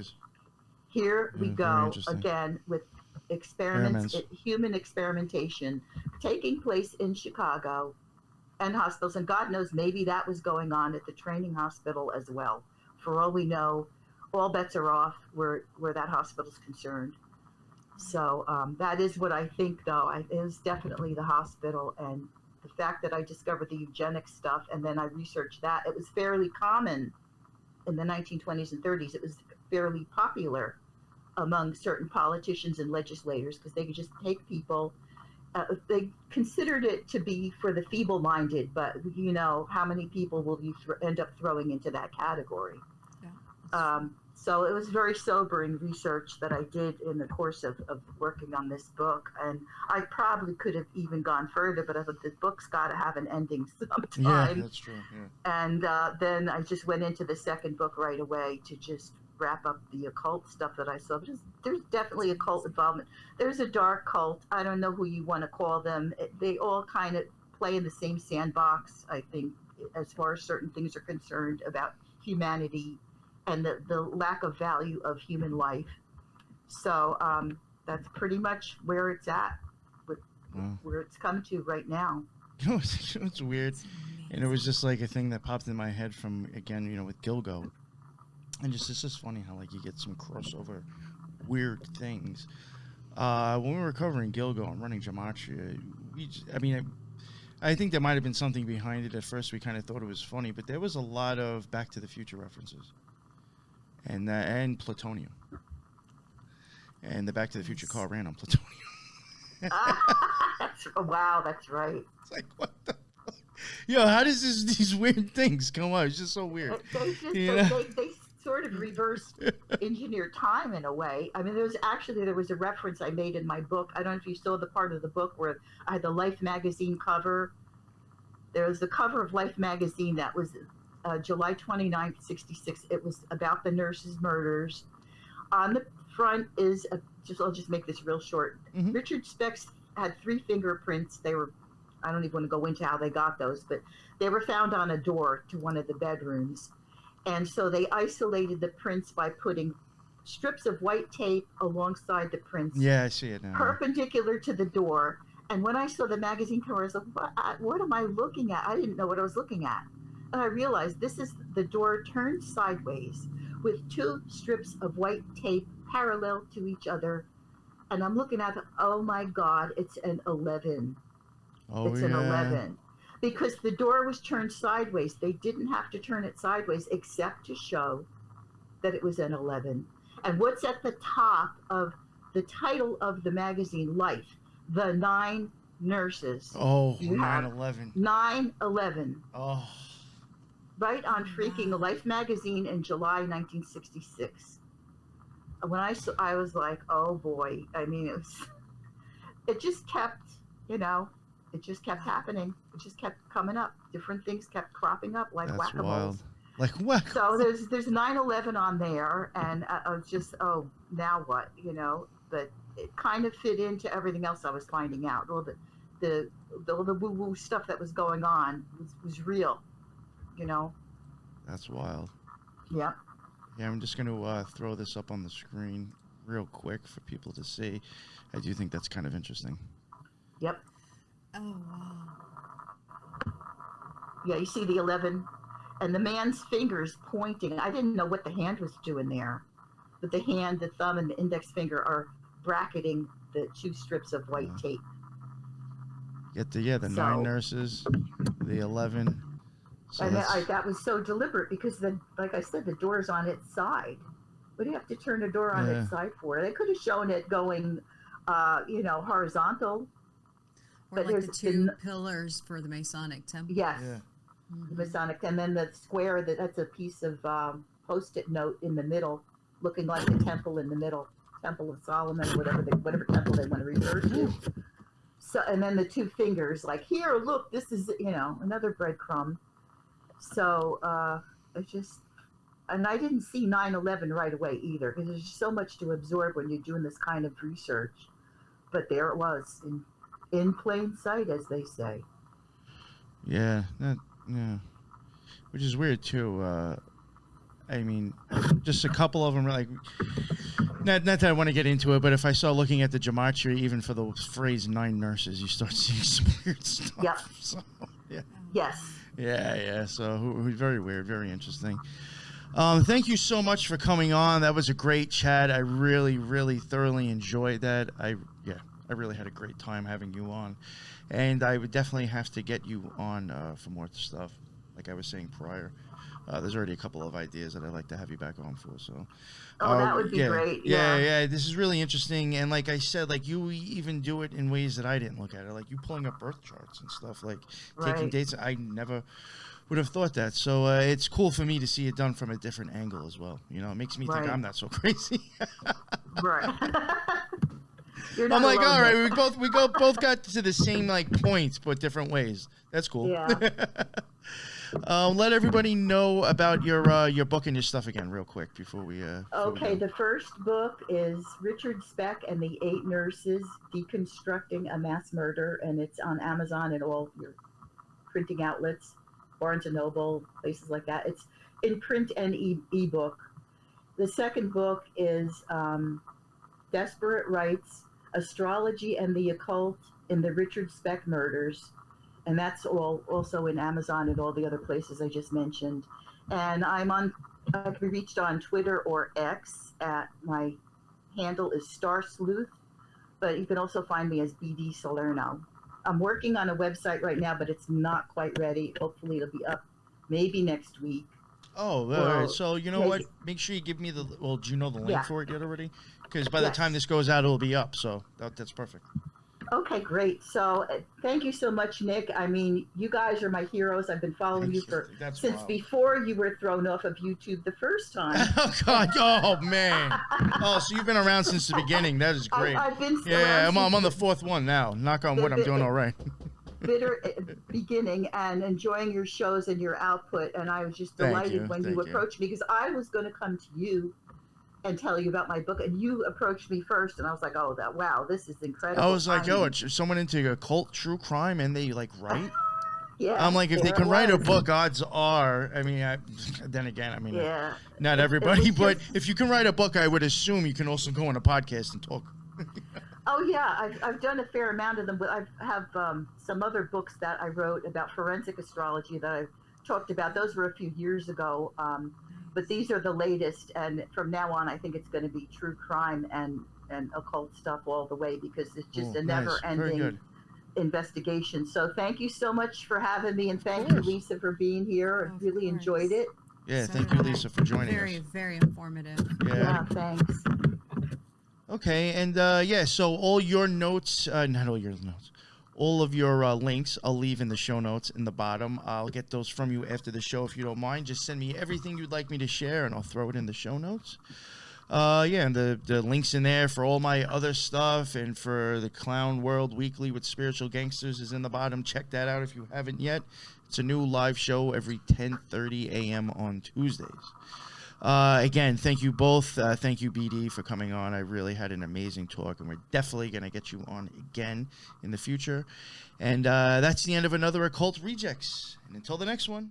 here we go again with experiments, human experimentation taking place in Chicago and hospitals. And God knows, maybe that was going on at the training hospital as well. For all we know, all bets are off where that hospital is concerned. So that is what I think, though. It was definitely the hospital. And the fact that I discovered the eugenics stuff and then I researched that, it was fairly common in the 1920s and 30s. It was fairly popular among certain politicians and legislators because they could just take people they considered it to be for the feeble-minded, but how many people will you end up throwing into that category? Yeah. So it was very sobering research that I did in the course of working on this book, and I probably could have even gone further, but I thought the book's got to have an ending sometime. Yeah, that's true. Yeah. And then I just went into the second book right away to just wrap up the occult stuff that I saw. There's definitely occult involvement. There's a dark cult. I don't know who you want to call them. They all kind of play in the same sandbox, I think, as far as certain things are concerned about humanity and the lack of value of human life. So that's pretty much where it's at, where it's come to right now. It's weird. And it was just like a thing that popped in my head from, again, with Gilgo. And it's just funny how, like, you get some crossover weird things. When we were covering Gilgo and running Gematria, I think there might have been something behind it. At first, we kind of thought it was funny, but there was a lot of Back to the Future references. And plutonium. And the Back to the Future car ran on plutonium. Wow, that's right. It's like, what the fuck? Yo, how does these weird things come out? It's just so weird. They sort of reverse engineer time in a way. I mean, there was a reference I made in my book. I don't know if you saw the part of the book where I had the Life magazine cover. There was the cover of Life magazine that was July 29th, 1966. It was about the nurses' murders. On the front is I'll just make this real short. Mm-hmm. Richard Speck had 3 fingerprints. I don't even want to go into how they got those, but they were found on a door to one of the bedrooms. And so they isolated the prints by putting strips of white tape alongside the prints. Yeah, I see it now. Perpendicular to the door. And when I saw the magazine cover, I was like, what am I looking at? I didn't know what I was looking at. And I realized this is the door turned sideways with 2 strips of white tape parallel to each other. And I'm looking at it, oh my God, it's an 11. Oh, it's an 11. Because the door was turned sideways. They didn't have to turn it sideways except to show that it was an 11. And what's at the top of the title of the magazine, Life? The 9 nurses. Oh, 9/11. 9/11. Oh. Right on freaking Life magazine in July 1966. When I was like, oh boy. I mean, it just kept, it just kept happening. It just kept coming up. Different things kept cropping up like That's whack-a-moles. wild. Like whack. So there's 9/11 on there, and I was just, now what? But it kind of fit into everything else I was finding out. All the woo-woo stuff that was going on was real. That's wild. Yep. Yeah, I'm just going to throw this up on the screen real quick for people to see. I do think that's kind of interesting. Yep. Oh, wow. Yeah, you see the 11, and the man's fingers pointing. I didn't know what the hand was doing there, but the hand, the thumb, and the index finger are bracketing the 2 strips of white tape. Get the 9 nurses, the 11. So and that was so deliberate because, like I said, the door's on its side. What do you have to turn a door on its side for? They could have shown it going, horizontal. Or like the 2 pillars for the Masonic temple. Yes. Yeah. The Masonic. And then the square, that's a piece of Post-it note in the middle, looking like the temple in the middle. Temple of Solomon, whatever temple they want to refer to. So, and then the 2 fingers, like, here, look, this is, another breadcrumb. So it's just, and I didn't see 9/11 right away either, because there's so much to absorb when you're doing this kind of research. But there it was, in plain sight, as they say. Yeah, which is weird too. I mean, just a couple of them are like, not that I want to get into it, but if I saw looking at the gematria, even for the phrase 9 nurses, you start seeing some weird stuff. Yep. So, yeah. Yes. Yeah. So very weird, very interesting. Thank you so much for coming on. That was a great chat. I really, really thoroughly enjoyed that. I really had a great time having you on, and I would definitely have to get you on for more stuff, like I was saying prior. There's already a couple of ideas that I'd like to have you back on for. So, Oh, that would be yeah, great. yeah. This is really interesting, and like I said, like you even do it in ways that I didn't look at it, like you pulling up birth charts and stuff, like taking Right. dates. I never would have thought that. So it's cool for me to see it done from a different angle as well. You know, it makes me think Right. I'm not so crazy. Right. You're not I'm like, alone, all right, Nick. we both got to the same like points, but different ways. That's cool. Yeah. Let everybody know about your book and your stuff again, real quick, before we. Okay, the first book is Richard Speck and the 8 Nurses: Deconstructing a Mass Murder, and it's on Amazon and all your printing outlets, Barnes and Noble, places like that. It's in print and ebook. The second book is Desperate Rites: Astrology and the Occult in the Richard Speck Murders, and that's all also in Amazon and all the other places I just mentioned. And I can be reached on Twitter or X at my handle is Star Sleuth, but you can also find me as BD Salerno. I'm working on a website right now, but it's not quite ready. Hopefully it'll be up maybe next week. Oh, all Well, right. So you know yeah, what? Make sure you give me the. Well, do you know the link Yeah. for it yet already? Because by the Yes. time this goes out, it'll be up. So that's perfect. Okay, great. So thank you so much, Nick. I mean, you guys are my heroes. I've been following you since wild. before you were thrown off of YouTube the first time. Oh God! Oh man! Oh, so you've been around since the beginning. That is great. I've been Yeah, around I'm on the since 4th one now. Knock on wood, I'm doing all right. bitter beginning and enjoying your shows and your output. And I was just delighted when you approached me, because I was going to come to you and tell you about my book, and you approached me first, and I was like, oh, wow, this is incredible. I was like, yo, it's someone into occult true crime, and they like write. Yeah, I'm like, if they there can it write a was. book, odds are. I mean, then again, I mean, Yeah. not It everybody, was but just- if you can write a book, I would assume you can also go on a podcast and talk. Oh yeah, I've done a fair amount of them, but I have some other books that I wrote about forensic astrology that I've talked about. Those were a few years ago, but these are the latest, and from now on, I think it's going to be true crime and occult stuff all the way, because it's just a Nice. Very never-ending good. investigation. So thank you so much for having me, and thank you, Lisa, for being here. I Of really course. enjoyed it. Yeah, So thank you, did I. Lisa, for joining Very, us. very informative. Yeah, thanks. Okay, and yeah, so all your notes, not all your notes, all of your links, I'll leave in the show notes in the bottom. I'll get those from you after the show if you don't mind. Just send me everything you'd like me to share, and I'll throw it in the show notes. Yeah, and the links in there for all my other stuff, and for the Clown World Weekly with Spiritual Gangsters is in the bottom. Check that out if you haven't yet. It's a new live show every 10:30 a.m. on Tuesdays. Again, thank you both. Thank you, BD, for coming on. I really had an amazing talk, and we're definitely going to get you on again in the future. And that's the end of another Occult Rejects. And until the next one.